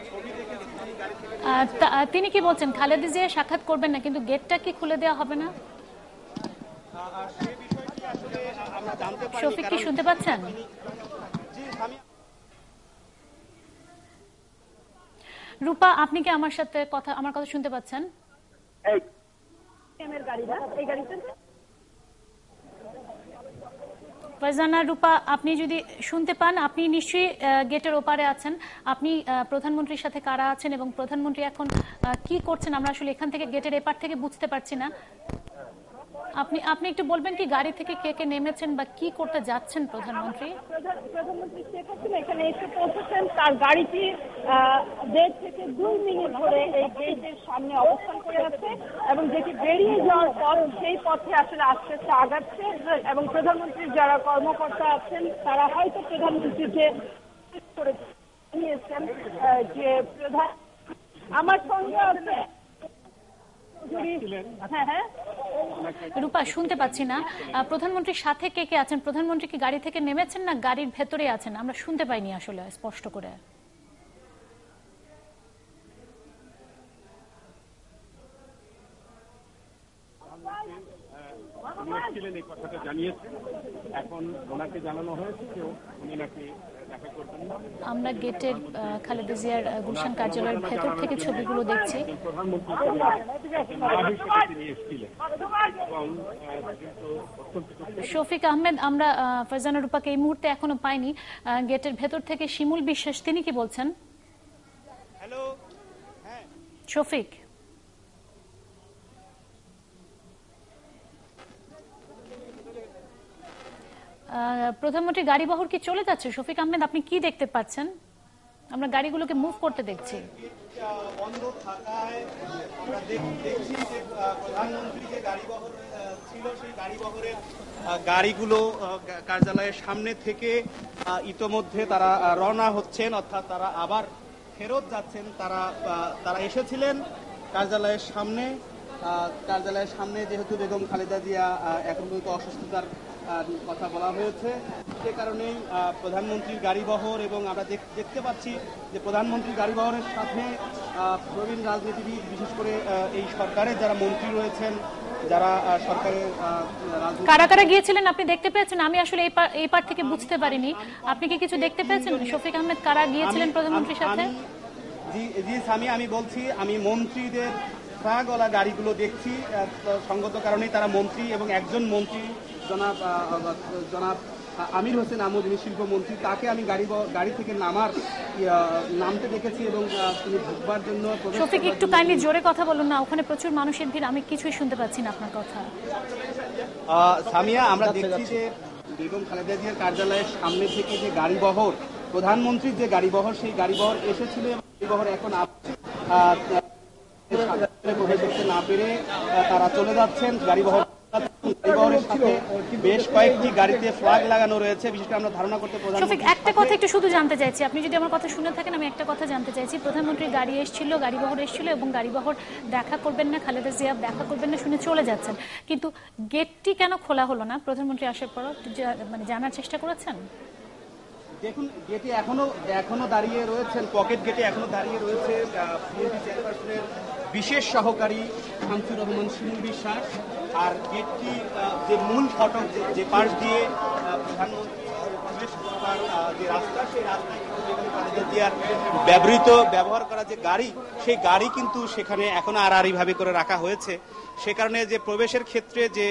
ছবি দেখেছি। তিনি কি বলছেন খালেদা জিয়া সাক্ষাৎ করবেন না, কিন্তু গেটটা কি খুলে দেওয়া হবে না? সে বিষয়টি আসলে আমরা জানতে পারি। শফিক, কি শুনতে পাচ্ছেন? রূপা, আপনি কি আমার কথা শুনতে পাচ্ছেন? ফারজানা, রূপা, আপনি যদি শুনতে পান, আপনি নিশ্চয়ই গেটের ওপারে আছেন। আপনি প্রধানমন্ত্রীর সাথে কারা আছেন এবং প্রধানমন্ত্রী এখন কি করছেন আমরা আসলে এখান থেকে গেটের এপার থেকে বুঝতে পারছি না। আপনি একটু বলবেন কি গাড়ি থেকে কে কে নেমেছেন বা কি করতে যাচ্ছেন প্রধানমন্ত্রী? প্রধানমন্ত্রী শেখ হাসিনা এখানে এসে পৌঁছেছেন। তার গাড়িটি 1.5 থেকে 2 মিনিট ধরে এই গেটের সামনে অবস্থান করে আছে এবং যেটি বেরিয়ে যাওয়ার পথ, সেই পথে আসলে আস্তে আস্তে আগাচ্ছে এবং প্রধানমন্ত্রীর যারা কর্মকর্তা আছেন তারা হয়তো প্রধানমন্ত্রীকে নিয়েছেন যে প্রধান আমার সঙ্গে আছে। রূপা, শুনতে পাচ্ছি না। প্রধানমন্ত্রীর সাথে কে কে আছেন? প্রধানমন্ত্রী কি গাড়ি থেকে নেমেছেন না গাড়ির ভেতরে আছেন? আমরা শুনতে পাইনি আসলে স্পষ্ট করে। এই কথাটা জানিয়েছেন। এখন ওনাকে জানানো হয়েছে যে উনি নাকি দেখা করবেন না। আমরা গেটের খালেদা জিয়ার গুলশান কার্যালয়ের ভেতর থেকে ছবিগুলো দেখছি। প্রধানমন্ত্রী তিনি এসেছিলেন এবং শফিক আহমেদ, আমরা ফারজানা রূপাকে এই মুহূর্তে এখনো পাইনি। গেটের ভেতর থেকে শিমুল বিশ্বাস, তিনি কি বলছেন? হ্যালো, শফিক, প্রধানমন্ত্রী গাড়িবহর কি চলে যাচ্ছে? শফিক আহমেদ, আপনি কি দেখতে পাচ্ছেন? আমরা গাড়িগুলোকে মুভ করতে দেখছি। বন্ধ থাকায় আমরা দেখছি যে প্রধানমন্ত্রী যে গাড়িবহর ছিল সেই গাড়িবহরের গাড়িগুলো কার্যালয়ের সামনে থেকে ইতোমধ্যে তারা রওনা হচ্ছেন, অর্থাৎ তারা আবার ফেরত যাচ্ছেন। তারা এসেছিলেন কার্যালয়ের সামনে যেহেতু বেগম খালেদা জিয়া এখন পর্যন্ত অসুস্থতার কথা বলা হয়েছে, সে কারণেই প্রধানমন্ত্রীর গাড়িবহর, এবং আমরা দেখতে পাচ্ছি যে প্রধানমন্ত্রীর গাড়িবহরের সাথে প্রবীণ রাজনীতিবিদ, বিশেষ করে এই সরকারের যারা মন্ত্রী রয়েছেন, যারা সরকারের কারা কারা গিয়েছিলেন আপনি দেখতে পেয়েছেন? আমি আসলে এই পার থেকে বুঝতে পারিনি। আপনি কি কিছু দেখতে পেয়েছেন শফিক আহমেদ, কারা গিয়েছিলেন প্রধানমন্ত্রীর সাথে? জি সামি, আমি বলছি, আমি মন্ত্রীদের ফ্ল্যাগওয়ালা গাড়িগুলো দেখছি। সঙ্গত কারণেই তারা মন্ত্রী, এবং একজন মন্ত্রী জনাব আমির হোসেন আমু, যিনি শিল্পমন্ত্রী, তাকে আমি গাড়ি থেকে নামতে দেখেছি এবং তিনি ঢুকবার জন্য। শফিক, একটু কাইন্ডলি জোরে কথা বলুন না, ওখানে প্রচুর মানুষের ভিড়, আমি কিছুই শুনতে পাচ্ছি না আপনার কথা। সামিয়া, আমরা দেখছি যে বেগম খালেদা জিয়ার কার্যালয়ের সামনে থেকে যে গাড়িবহর, প্রধানমন্ত্রীর যে গাড়িবহর, সেই গাড়িবহর এসেছিল এবং গাড়িবহর এখন প্রবেশ করতে না পেরে তারা চলে যাচ্ছেন। গাড়িবহরের সাথে বেশ কয়েকটি গাড়িতে ফ্ল্যাগ লাগানো রয়েছে, বিশেষ করে আমরা ধারণা করতে। শফিক, একটা কথা একটু শুধু জানতে চাইছি, আপনি যদি আমার কথা শুনে থাকেন, আমি একটা কথা জানতে চাইছি। প্রধানমন্ত্রীর গাড়ি এসেছিল, গাড়িবহর এসেছিল, এবং গাড়িবহর দেখা করবেন না, খালেদা জিয়া দেখা করবেন না শুনে চলে যাচ্ছেন, কিন্তু গেটটি কেন খোলা হলো না? প্রধানমন্ত্রী আসার পর মানে জানার চেষ্টা করেছেন? দেখুন, গেটে এখনো দাঁড়িয়ে রয়েছেন, পকেট গেটে এখনো দাঁড়িয়ে রয়েছে বিএনপি চেয়ারপারসনের বিশেষ সহকারী শামসুর রহমান শিমুল বিশ্বাস। আর গেটটি যে মূল ফটক, যে পাশ দিয়ে প্রধানমন্ত্রী প্রবেশ করবার যে রাস্তা, সেই রাস্তায় ব্যবহার করা যে গাড়ি, সেই গাড়ি কিন্তু সেখানে এখনো আড়াআড়িভাবে করে রাখা হয়েছে। সে কারণে যে প্রবেশের ক্ষেত্রে যে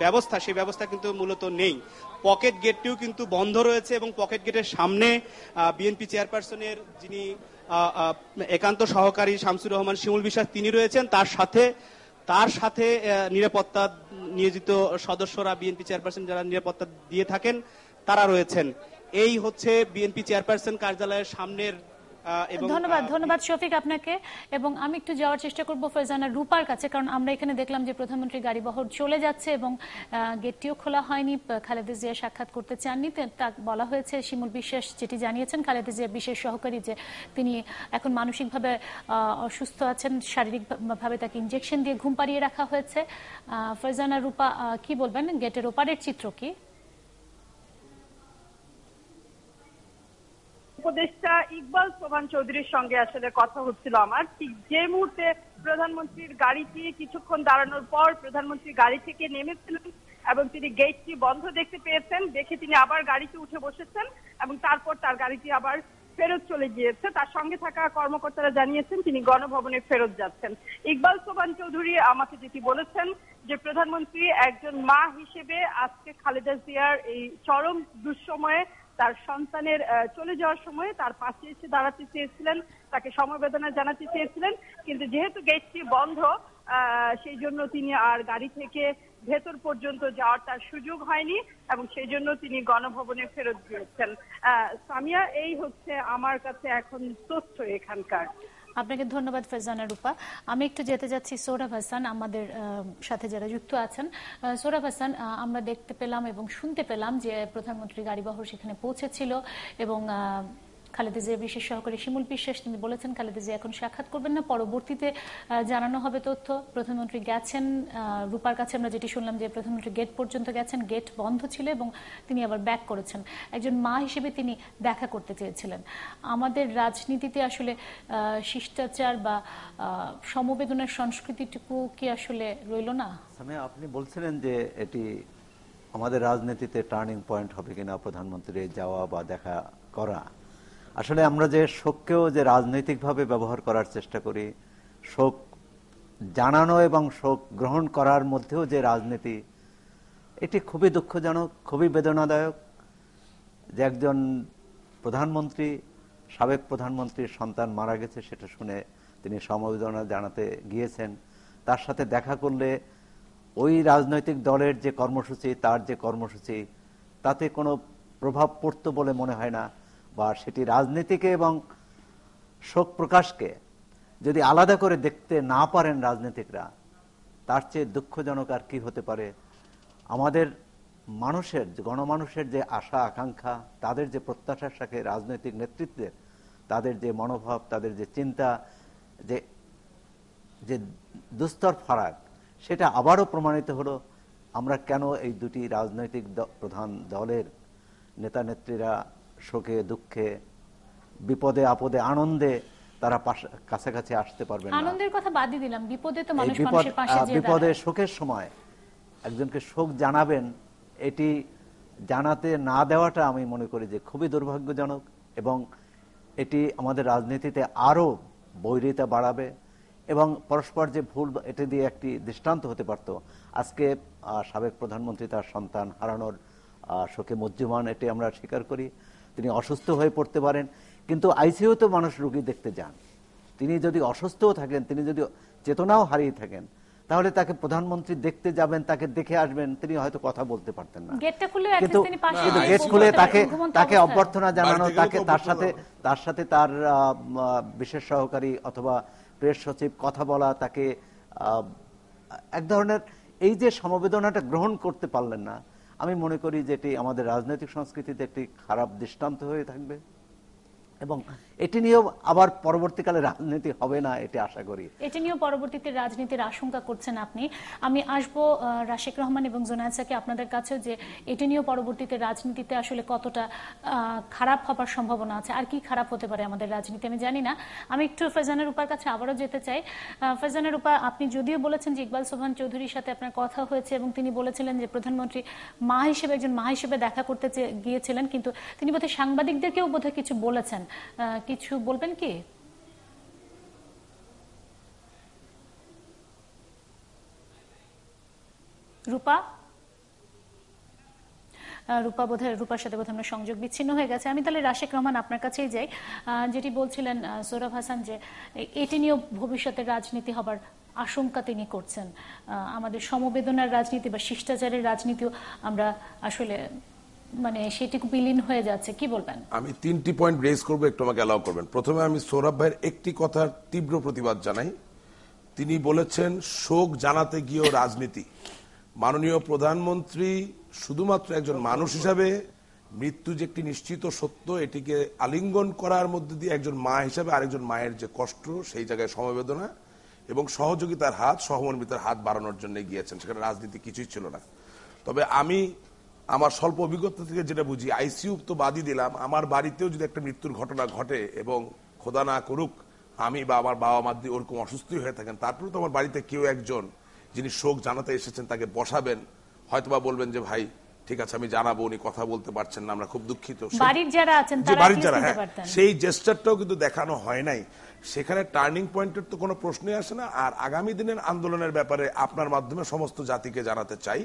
ব্যবস্থা, সেই ব্যবস্থা কিন্তু মূলত নেই। পকেট গেটটিও কিন্তু বন্ধ রয়েছে, এবং পকেট গেটের সামনে বিএনপি চেয়ারপারসনের যিনি একান্ত সহকারী শামসুর রহমান শিমুল বিশ্বাস, তিনি রয়েছেন। তার সাথে নিরাপত্তা নিয়োজিত সদস্যরা, বিএনপি চেয়ারপারসন যারা নিরাপত্তা দিয়ে থাকেন, তারা রয়েছেন। এই হচ্ছে বিএনপি চেয়ারপারসন কার্যালয়ের সামনের। ধন্যবাদ শফিক আপনাকে। এবং আমি একটু যাওয়ার চেষ্টা করব ফারজানা রূপার কাছে, কারণ আমরা এখানে দেখলাম যে প্রধানমন্ত্রী গাড়িবহর চলে যাচ্ছে এবং গেটটিও খোলা হয়নি। খালেদা জিয়া সাক্ষাৎ করতে চাননি, তা বলা হয়েছে। শিমুল বিশ্বাস যেটি জানিয়েছেন, খালেদা জিয়া বিশেষ সহকারী, যে তিনি এখন মানসিকভাবে অসুস্থ আছেন, শারীরিকভাবে তাকে ইনজেকশন দিয়ে ঘুম পাড়িয়ে রাখা হয়েছে। ফারজানা রূপা, কি বলবেন, গেটের ওপারের চিত্র কি? উপদেষ্টা ইকবাল সোবহান চৌধুরীর সঙ্গে আসলে কথা হচ্ছিল আমার, ঠিক যে মুহূর্তে প্রধানমন্ত্রীর গাড়িটি কিছুক্ষণ দাঁড়ানোর পর প্রধানমন্ত্রী গাড়ি থেকে নেমেছিলেন এবং তিনি গেটটি বন্ধ দেখতে পেয়েছেন, দেখে তিনি আবার গাড়িতে উঠে বসেছেন এবং তারপর তার গাড়িটি আবার ফেরত চলে গিয়েছে। তার সঙ্গে থাকা কর্মকর্তারা জানিয়েছেন তিনি গণভবনে ফেরত যাচ্ছেন। ইকবাল সোবহান চৌধুরী আমাকে যেটি বলেছেন যে প্রধানমন্ত্রী একজন মা হিসেবে আজকে খালেদা জিয়ার এই চরম দুঃসময়ে তার সন্তানের চলে যাওয়ার সময় তার পাশে এসে দাঁড়াতে চেয়েছিলেন, তাকে সমবেদনা জানাতে চেয়েছিলেন, কিন্তু যেহেতু গেটটি বন্ধ সেই জন্য তিনি আর গাড়ি থেকে ভেতর পর্যন্ত যাওয়ার তার সুযোগ হয়নি এবং সেই জন্য তিনি গণভবনে ফেরত গিয়েছেন। সামিয়া, এই হচ্ছে আমার কাছে এখন তথ্য এখানকার। আপনাকে ধন্যবাদ ফারজানা রূপা। আমি একটু যেতে যাচ্ছি সোহরাব হাসান, আমাদের সাথে যারা যুক্ত আছেন। সোহরাব হাসান, আমরা দেখতে পেলাম এবং শুনতে পেলাম যে প্রধানমন্ত্রী গাড়িবহর সেখানে পৌঁছেছিল এবং খালেদা জিয়ার বিশেষ সহকারী শিমুল বিশ্বাস তিনি বলেছেন খালেদা জিয়া এখন সাক্ষাৎ করবেন না, পরবর্তীতে জানানো হবে তথ্য। প্রধানমন্ত্রী গেছেন রূপার কাছে, আমরা যেটি শুনলাম যে প্রধানমন্ত্রী গেট পর্যন্ত গেছেন, গেট বন্ধ ছিল এবং তিনি আবার ব্যাক করেছেন। একজন মা হিসেবে তিনি দেখা করতে চেয়েছিলেন। আমাদের রাজনীতিতে আসলে শিষ্টাচার বা সমবেদনার সংস্কৃতিটুকু কি আসলে রইল না? আপনি বলছিলেন যে এটি আমাদের রাজনীতিতে টার্নিং পয়েন্ট হবে কিনা প্রধানমন্ত্রীর যাওয়া বা দেখা করা। আসলে আমরা যে শোককেও যে রাজনৈতিকভাবে ব্যবহার করার চেষ্টা করি, শোক জানানো এবং শোক গ্রহণ করার মধ্যেও যে রাজনীতি, এটি খুবই দুঃখজনক, খুবই বেদনাদায়ক যে একজন প্রধানমন্ত্রী, সাবেক প্রধানমন্ত্রীর সন্তান মারা গেছে, সেটা শুনে তিনি সমবেদনা জানাতে গিয়েছেন। তার সাথে দেখা করলে ওই রাজনৈতিক দলের যে কর্মসূচি, তার যে কর্মসূচি, তাতে কোনো প্রভাব পড়তো বলে মনে হয় না, বা সেটি রাজনীতিকে এবং শোক প্রকাশকে যদি আলাদা করে দেখতে না পারেন রাজনীতিকরা, তার চেয়ে দুঃখজনক আর কি হতে পারে। আমাদের মানুষের, গণমানুষের যে আশা আকাঙ্ক্ষা, তাদের যে প্রত্যাশার সাথে রাজনৈতিক নেতৃত্বের তাদের যে মনোভাব, তাদের যে চিন্তা, যে দুস্তর ফারাক, সেটা আবারও প্রমাণিত হলো। আমরা কেন এই দুটি রাজনৈতিক প্রধান দলের নেতা নেত্রীরা শোকে দুঃখে, বিপদে আপদে আনন্দে তারা কাছাকাছি আসতে পারবেন না। আনন্দের কথা বাদই দিলাম, বিপদে তো মানুষ মানুষের পাশে যেয়ে বিপদে শোকের সময় একজনকে শোক জানাবেন, এটি জানাতে না দেওয়াটা আমি মনে করি যে খুবই দুর্ভাগ্যজনক, এবং এটি আমাদের রাজনীতিতে আরো বৈরিতা বাড়াবে এবং পরস্পর যে ভুল, এটি দিয়ে একটি দৃষ্টান্ত হতে পারত। আজকে সাবেক প্রধানমন্ত্রী তার সন্তান হারানোর শোকে মজ্জুমান, এটি আমরা স্বীকার করি। তিনি অসুস্থ হয়ে পড়তে পারেন, কিন্তু আইসিইউতে মানুষ রোগী দেখতে যান। তিনি যদি অসুস্থও থাকেন, তিনি যদি চেতনাও হারিয়ে থাকেন, তাহলে তাকে প্রধানমন্ত্রী দেখতে যাবেন, তাকে দেখে আসবেন, তিনি হয়তো কথা বলতে পারতেন না। কিন্তু গেট খুলে তাকে অভ্যর্থনা জানানো, তাকে তার সাথে তার বিশেষ সহকারী অথবা প্রেস সচিব কথা বলা, তাকে এক ধরনের এই যে সমবেদনাটা গ্রহণ করতে পারলেন না, আমি মনে করি যে এটি আমাদের রাজনৈতিক সংস্কৃতিতে একটি খারাপ দৃষ্টান্ত হয়ে থাকবে, এবং এটি নিয়েও আবার পরবর্তীকালে রাজনীতি হবে না, এটি আশা করি। এটি নিয়েও পরবর্তীতে রাজনীতির আশঙ্কা করছেন আপনি। আমি আসবো রাশেক রহমান এবং জোনায়েদ স্যারকে আপনাদের কাছে, যে এটি নিয়েও পরবর্তীতে রাজনীতিতে আসলে কতটা খারাপ হবার সম্ভাবনা আছে, আর কি খারাপ হতে পারে আমাদের রাজনীতি আমি জানি না। আমি একটু ফারজানা রূপার কাছে আবারও যেতে চাই। ফারজানা রূপা, আপনি যদিও বলেছেন যে ইকবাল সোবহান চৌধুরীর সাথে আপনার কথা হয়েছে এবং তিনি বলেছিলেন যে প্রধানমন্ত্রী মা হিসেবে, একজন মা হিসেবে দেখা করতে গিয়েছিলেন, কিন্তু তিনি বোধহয় সাংবাদিকদেরকেও বোধহয় কিছু বলেছেন, কিছু বলবেন কি? রূপা রূপার সাথে বোধহয় আমরা সংযোগ বিচ্ছিন্ন হয়ে গেছে। আমি তাহলে রাশেক রহমান আপনার কাছেই যাই। যেটি বলছিলেন সোহরাব হাসান, যে এটি নিয়েও ভবিষ্যতে রাজনীতি হবার আশঙ্কা তিনি করছেন। আমাদের সমবেদনার রাজনীতি বা শিষ্টাচারের রাজনীতিও আমরা আসলে মানে সেটি বিলীন হয়ে যাচ্ছে, কি বলবেন? আমি 3টি পয়েন্ট রেজ করবো, একটু আমাকে অ্যালাউ করবেন। প্রথমে আমি সোহরাব ভাইয়ের একটি কথার তীব্র প্রতিবাদ জানাই। তিনি বলেছেন শোক জানাতে গিয়েও রাজনীতি। মাননীয় প্রধানমন্ত্রী শুধুমাত্র একজন মানুষ হিসাবে মৃত্যু যে একটি নিশ্চিত সত্য, এটিকে আলিঙ্গন করার মধ্যে দিয়ে একজন মা হিসাবে আরেকজন মায়ের যে কষ্ট, সেই জায়গায় সমবেদনা এবং সহযোগিতার হাত, সহমর্মিতার হাত বাড়ানোর জন্য গিয়েছেন, সেখানে রাজনীতি কিছুই ছিল না। তবে আমি আমার স্বল্প অভিজ্ঞতা থেকে যেটা বুঝি, আইসিইউ তো বাদই দিলাম, আমার বাড়িতেও যদি একটা মৃত্যুর ঘটনা ঘটে এবং খোদা না করুক আমি বা আমার বাবা মা দিয়ে ওরকম অসুস্থ হয়ে থাকেন, তারপরে তো আমার বাড়িতে কেউ একজন যিনি শোক জানাতে এসেছেন তাকে বসাবেন, হয়তোবা বলবেন যে ভাই ঠিক আছে আমি জানাবো, উনি কথা বলতে পারছেন না, আমরা খুব দুঃখিত। বাড়ির যারা আছেন, সেই জেস্টারটাও কিন্তু দেখানো হয় নাই। সেখানে টার্নিং পয়েন্টের তো কোনো প্রশ্নই আসে না। আর আগামী দিনের আন্দোলনের ব্যাপারে আপনার মাধ্যমে সমস্ত জাতিকে জানাতে চাই,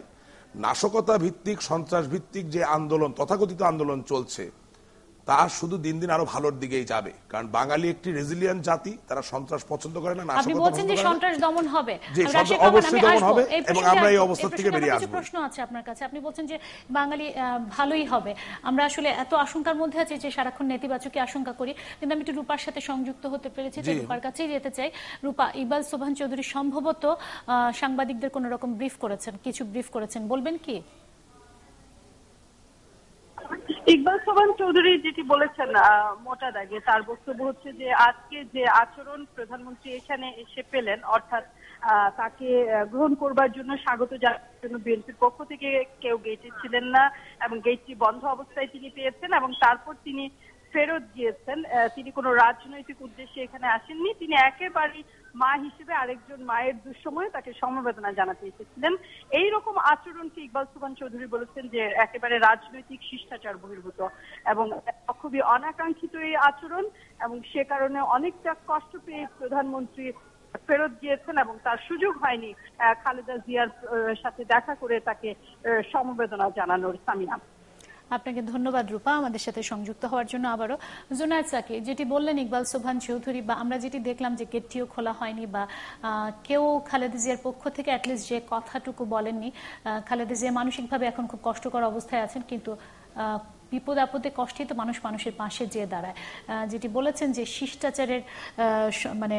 নাশকতা ভিত্তিক, সন্ত্রাস ভিত্তিক যে আন্দোলন, তথাকথিত আন্দোলন চলছে, তা শুধু দিন দিন আরো ভালোর দিকেই যাবে। কারণ বাঙালি একটি রেজিলিয়েন্ট জাতি, তারা সন্ত্রাস পছন্দ করে না, আপনি বলছেন যে সন্ত্রাস দমন হবে, অবশ্যই দমন হবে, এবং আমরা এই অবস্থা থেকে বেরিয়ে আসব। প্রশ্ন আছে আপনার কাছে, আপনি বলছেন যে বাঙালি ভালোই হবে। আমরা আসলে এত আশঙ্কার মধ্যে আছি যে সারাক্ষণ নেতিবাচকই আশঙ্কা করি, কিন্তু আমি একটু রূপার সাথে সংযুক্ত হতে পেরেছি, যে রূপার কাছেই যেতে চাই। রূপা, ইকবাল সোবহান চৌধুরী সম্ভবত সাংবাদিকদের কোন রকম ব্রিফ করেছেন, কিছু ব্রিফ করেছেন, বলবেন কি? ইকবাল সোবহান চৌধুরী যেটি বলেছেন মোটা দাগে তার বক্তব্য হচ্ছে যে আজকে যে আচরণ প্রধানমন্ত্রী এখানে এসে পেলেন, অর্থাৎ তাকে গ্রহণ করবার জন্য, স্বাগত জানানোর জন্য বিএনপির পক্ষ থেকে কেউ গেটে ছিলেন না এবং গেটটি বন্ধ অবস্থায় তিনি পেয়েছেন, এবং তারপর তিনি ফেরত গিয়েছেন। তিনি কোনো রাজনৈতিক উদ্দেশ্যে এখানে আসেননি, তিনি একেবারেই মা হিসেবে আরেকজন মায়ের দুঃসময়ে তাকে সমবেদনা জানাতে এসেছিলেন। এইরকম আচরণকে ইকবাল সোবহান চৌধুরী বলেছেন যে একেবারে রাজনৈতিক শিষ্টাচার বহির্ভূত এবং খুবই অনাকাঙ্ক্ষিত এই আচরণ, এবং সে কারণে অনেকটা কষ্ট পেয়ে প্রধানমন্ত্রী ফেরত গিয়েছেন এবং তার সুযোগ হয়নি খালেদা জিয়ার সাথে দেখা করে তাকে সমবেদনা জানানোর। সামিনা, আপনাকে ধন্যবাদ রূপা আমাদের সাথে সংযুক্ত হওয়ার জন্য। আবারও জুনায়েদ সাকি, যেটি বললেন ইকবাল সোবহান চৌধুরী, বা আমরা যেটি দেখলাম যে গেটটিও খোলা হয়নি বা কেউ খালেদা জিয়ার পক্ষ থেকে অ্যাটলিস্ট যে কথাটুকু বলেননি। খালেদা জিয়া মানসিকভাবে এখন খুব কষ্টকর অবস্থায় আছেন, কিন্তু বিপদ আপদে কষ্টেই তো মানুষ মানুষের পাশে যেয়ে দাঁড়ায়। যেটি বলেছেন যে শিষ্টাচারের মানে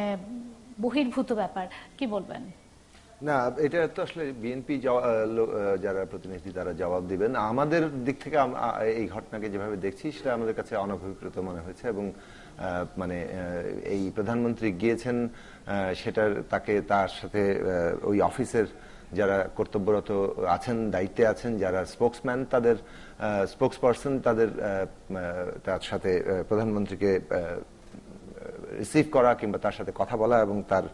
বহির্ভূত ব্যাপার, কি বলবেন? না, এটা তো আসলে বিএনপি যারা প্রতিনিধি তারা জবাব দিবেন। আমাদের দিক থেকে এই ঘটনাকে যেভাবে দেখছি সেটা আমাদের কাছে অনভিপ্রেত মনে হয়েছে এবং মানে এই প্রধানমন্ত্রী গিয়েছেন সেটার তার সাথে ওই অফিসের যারা কর্তব্যরত আছেন, দায়িত্বে আছেন, যারা স্পোক্সম্যান, তাদের স্পোক্সপারসন, তার সাথে প্রধানমন্ত্রীকে রিসিভ করা কিংবা তার সাথে কথা বলা এবং তার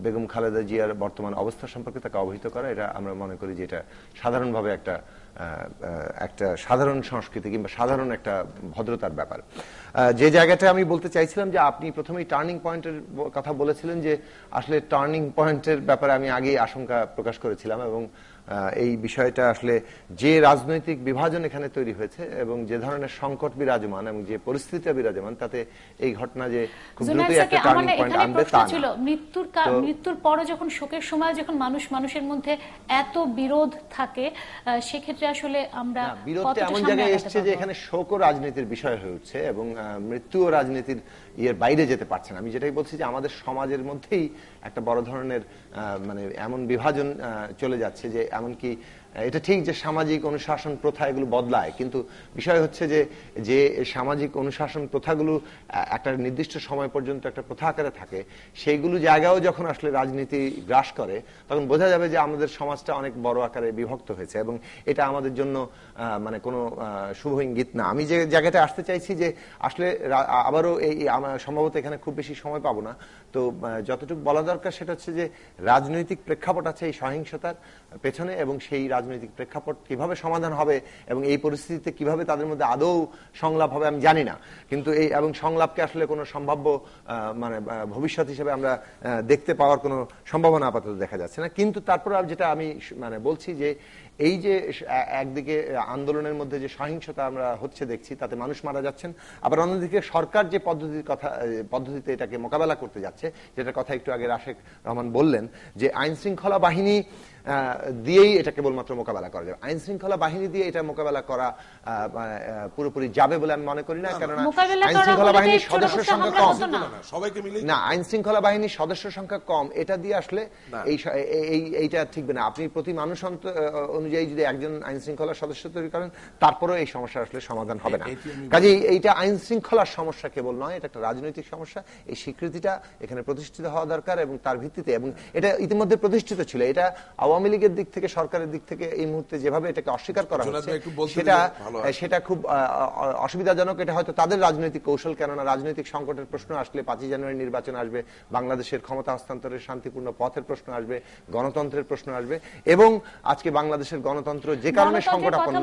বেগম খালেদা জিয়ার বর্তমান অবস্থা সম্পর্কে তাকে অবহিত করা, এটা আমরা মনে করি যে এটা সাধারণভাবে একটা সাধারণ সংস্কৃতি কিংবা সাধারণ একটা ভদ্রতার ব্যাপার। যে জায়গাটা আমি বলতে চাইছিলাম যে আপনি প্রথমেই টার্নিং পয়েন্টের কথা বলেছিলেন, যে আসলে টার্নিং পয়েন্টের ব্যাপারে আমি আগেই আশঙ্কা প্রকাশ করেছিলাম এবং এই বিষয়টা আসলে যে রাজনৈতিক বিভাজন এখানে তৈরি হয়েছে এবং যে ধরনের সংকট বিরাজমান এবং যে পরিস্থিতি বিরাজমান, তাতে এই ঘটনা যে খুব দ্রুতই একটা টার্নিং পয়েন্ট আনবে তা না। মৃত্যুর পরে যখন শোকের সময় যখন মানুষের মধ্যে এত বিরোধ থাকে, সেক্ষেত্রে আসলে আমরা বিরোধটা এমন জায়গায় এসছে যে এখানে শোকও রাজনীতির বিষয় হয়ে উঠছে এবং মৃত্যুও রাজনীতির বাইরে যেতে পারছে না। আমি যেটাই বলছি যে আমাদের সমাজের মধ্যেই একটা বড় ধরনের মানে এমন বিভাজন চলে যাচ্ছে যে এমনকি এটা ঠিক যে সামাজিক অনুশাসন প্রথা এগুলো বদলায়, কিন্তু বিষয় হচ্ছে যে সামাজিক অনুশাসন প্রথাগুলো একটা নির্দিষ্ট সময় পর্যন্ত একটা প্রথা আকারে থাকে, সেইগুলো জায়গাও যখন আসলে রাজনীতি গ্রাস করে তখন বোঝা যাবে যে আমাদের সমাজটা অনেক বড় আকারে বিভক্ত হয়েছে এবং এটা আমাদের জন্য মানে কোনো শুভ ইঙ্গিত না। আমি যে জায়গাটা আসতে চাইছি যে আসলে আবারও সম্ভবত এখানে খুব বেশি সময় পাবো না, তো যতটুকু বলা দরকার সেটা হচ্ছে যে রাজনৈতিক প্রেক্ষাপট আছে এই সহিংসতার পেছনে এবং সেই রাজনৈতিক প্রেক্ষাপট কিভাবে সমাধান হবে এবং এই পরিস্থিতিতে কিভাবে তাদের মধ্যে আদৌ সংলাপ হবে আমি জানি না, কিন্তু এবং সংলাপকে আসলে কোনো সম্ভাব্য মানে ভবিষ্যৎ হিসেবে আমরা দেখতে পাওয়ার কোনো সম্ভাবনা আপাতত দেখা যাচ্ছে না। কিন্তু তারপর যেটা আমি মানে বলছি যে এই যে একদিকে আন্দোলনের মধ্যে যে সহিংসতা আমরা হচ্ছে দেখছি, তাতে মানুষ মারা যাচ্ছেন, আবার অন্যদিকে সরকার যে পদ্ধতিতে এটাকে মোকাবেলা করতে যাচ্ছে, যেটার কথা একটু আগে রাশেক রহমান বললেন, যে আইন শৃঙ্খলা বাহিনী দিয়েই এটা কেবলমাত্র মোকাবেলা করা যাবে। আইন শৃঙ্খলা বাহিনী দিয়ে এটা মোকাবেলা করা পুরোপুরি যাবে বলে আমি মনে করি না, কেননা আইন শৃঙ্খলা বাহিনীর সদস্য সংখ্যা কম না, আইন শৃঙ্খলা বাহিনীর সদস্য সংখ্যা কম, এটা দিয়ে আসলে এইটা ঠিকবে না। আপনি প্রতি মানুষ অনুযায়ী যদি একজন আইন শৃঙ্খলার সদস্য তৈরি করেন, তারপরেও এই সমস্যার আসলে সমাধান হবে না। কাজেই এইটা আইন শৃঙ্খলার সমস্যা কেবল নয়, এটা একটা রাজনৈতিক সমস্যা। এই স্বীকৃতিটা এখানে প্রতিষ্ঠিত হওয়া দরকার এবং তার ভিত্তিতে, এবং এটা ইতিমধ্যে প্রতিষ্ঠিত ছিল, এটা আওয়ামী লীগের দিক থেকে সরকারের দিক থেকে এই মুহূর্তে যেভাবে এটাকে অস্বীকার করা হচ্ছে সেটা খুব অসুবিধাজনক। এটা হয়তো তাদের রাজনৈতিক কৌশল, কেননা রাজনৈতিক সংকটের প্রশ্ন আসলে 5 জানুয়ারি নির্বাচন আসবে, বাংলাদেশের ক্ষমতা হস্তান্তরের শান্তিপূর্ণ পথের প্রশ্ন আসবে, গণতন্ত্রের প্রশ্ন আসবে, এবং আজকে বাংলাদেশের গণতন্ত্র যে কারণে সংকটাপন্ন।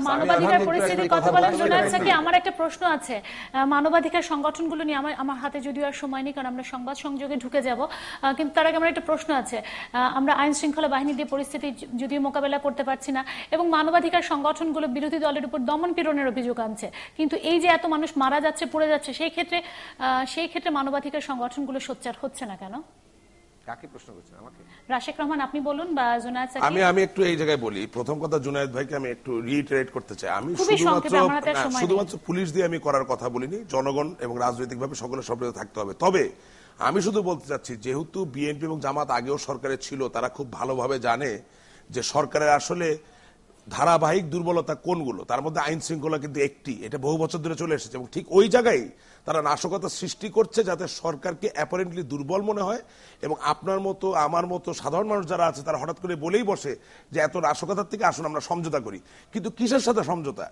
মানবাধিকার পরিস্থিতির কথা বলেন জোনায়েদ সাকি, আমার একটা প্রশ্ন আছে মানবাধিকার সংগঠনগুলো নিয়ে। আমার হাতে যদিও আর সময় নেই, কারণ আমরা সংবাদ সংযোগে ঢুকে যাব, কিন্তু তার আগে আমার একটা প্রশ্ন আছে। আমরা আইন শৃঙ্খলা বাহিনী দিয়ে পরিস্থিতি যদিও মোকাবেলা করতে পারছি না এবং মানবাধিকার সংগঠনগুলো বিরোধী দলের উপর দমন পীড়নের অভিযোগ আনছে, কিন্তু এই যে এত মানুষ মারা যাচ্ছে, পড়ে যাচ্ছে, সেই ক্ষেত্রে মানবাধিকার সংগঠনগুলো সোচ্চার হচ্ছে না কেন? কাকে প্রশ্ন করছেন? আমাকে? রাশেক রহমান আপনি বলুন, বা জুনায়েদ সাকি। আমি একটু এই জায়গায় বলি। প্রথম কথা, জুনায়েদ ভাইকে আমি একটু রিইটারেট করতে চাই, আমি শুধুমাত্র পুলিশ দিয়ে আমি করার কথা বলিনি, জনগণ এবং রাজনৈতিকভাবে সকলের সম্পৃক্ত থাকতে হবে। তবে আমি শুধু বলতে চাচ্ছি, যেহেতু বিএনপি এবং জামাত আগেও সরকারে ছিল, তারা খুব ভালোভাবে জানে যে সরকারের আসলে ধারাবাহিক দুর্বলতা কোনগুলো। তার মধ্যে আইন শৃঙ্খলা কিন্তু একটি, এটা বহু বছর ধরে চলে এসেছে এবং ঠিক ওই জায়গায় তারা নাশকতা সৃষ্টি করছে যাতে সরকারকে অ্যাপারেন্টলি দুর্বল মনে হয় এবং আপনার মতো আমার মতো সাধারণ মানুষ যারা আছে তারা হঠাৎ করে বলেই বসে যে এত নাশকতার থেকে আসুন আমরা সমঝোতা করি। কিন্তু কিসের সাথে সমঝোতা?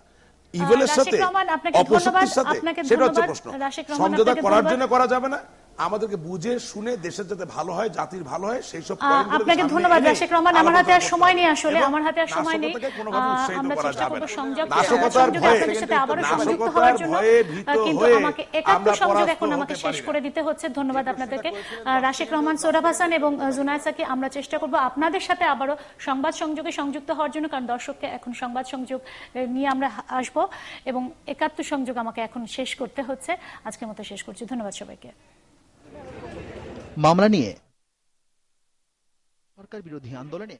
ইভেলের সাথে রাশিক রহমান, আপনাকে অপশক্তির ধন্যবাদ, সাথে, আপনাকে সেটা হচ্ছে ধন্যবাদ। প্রশ্ন। রাশিক রহমান, সমঝোতা আপনাকে করার ধন্যবাদ। জন্য করা যাবে না, আমাদেরকে বুঝে শুনে দেশের যাতে ভালো হয়, জাতির ভালো হয়, সেই সব আপনাকে ধন্যবাদ রাশিক রহমান। আমার হাতে আর সময় নেই, আসলে আমার হাতে আর সময় নেই। আমরা চেষ্টা করব সংযোগের সাথে আবারও সংযুক্ত হওয়ার জন্য, কিন্তু আমাকে একাত্ম সংযোগ এখন আমাকে শেষ করে দিতে হচ্ছে। ধন্যবাদ আপনাদেরকে, রাশিক রহমান, সোহরাব হাসান এবং জুনায়েদ সাকি। আমরা চেষ্টা করব আপনাদের সাথে আবারও সংবাদ সংযোগে সংযুক্ত হওয়ার জন্য, কারণ দর্শককে এখন সংবাদ সংযোগ নিয়ে আমরা আসব এবং একাত্ম সংযোগ আমাকে এখন শেষ করতে হচ্ছে। আজকের মতো শেষ করছি, ধন্যবাদ সবাইকে। মামলা নিয়ে সরকার বিরোধী আন্দোলনে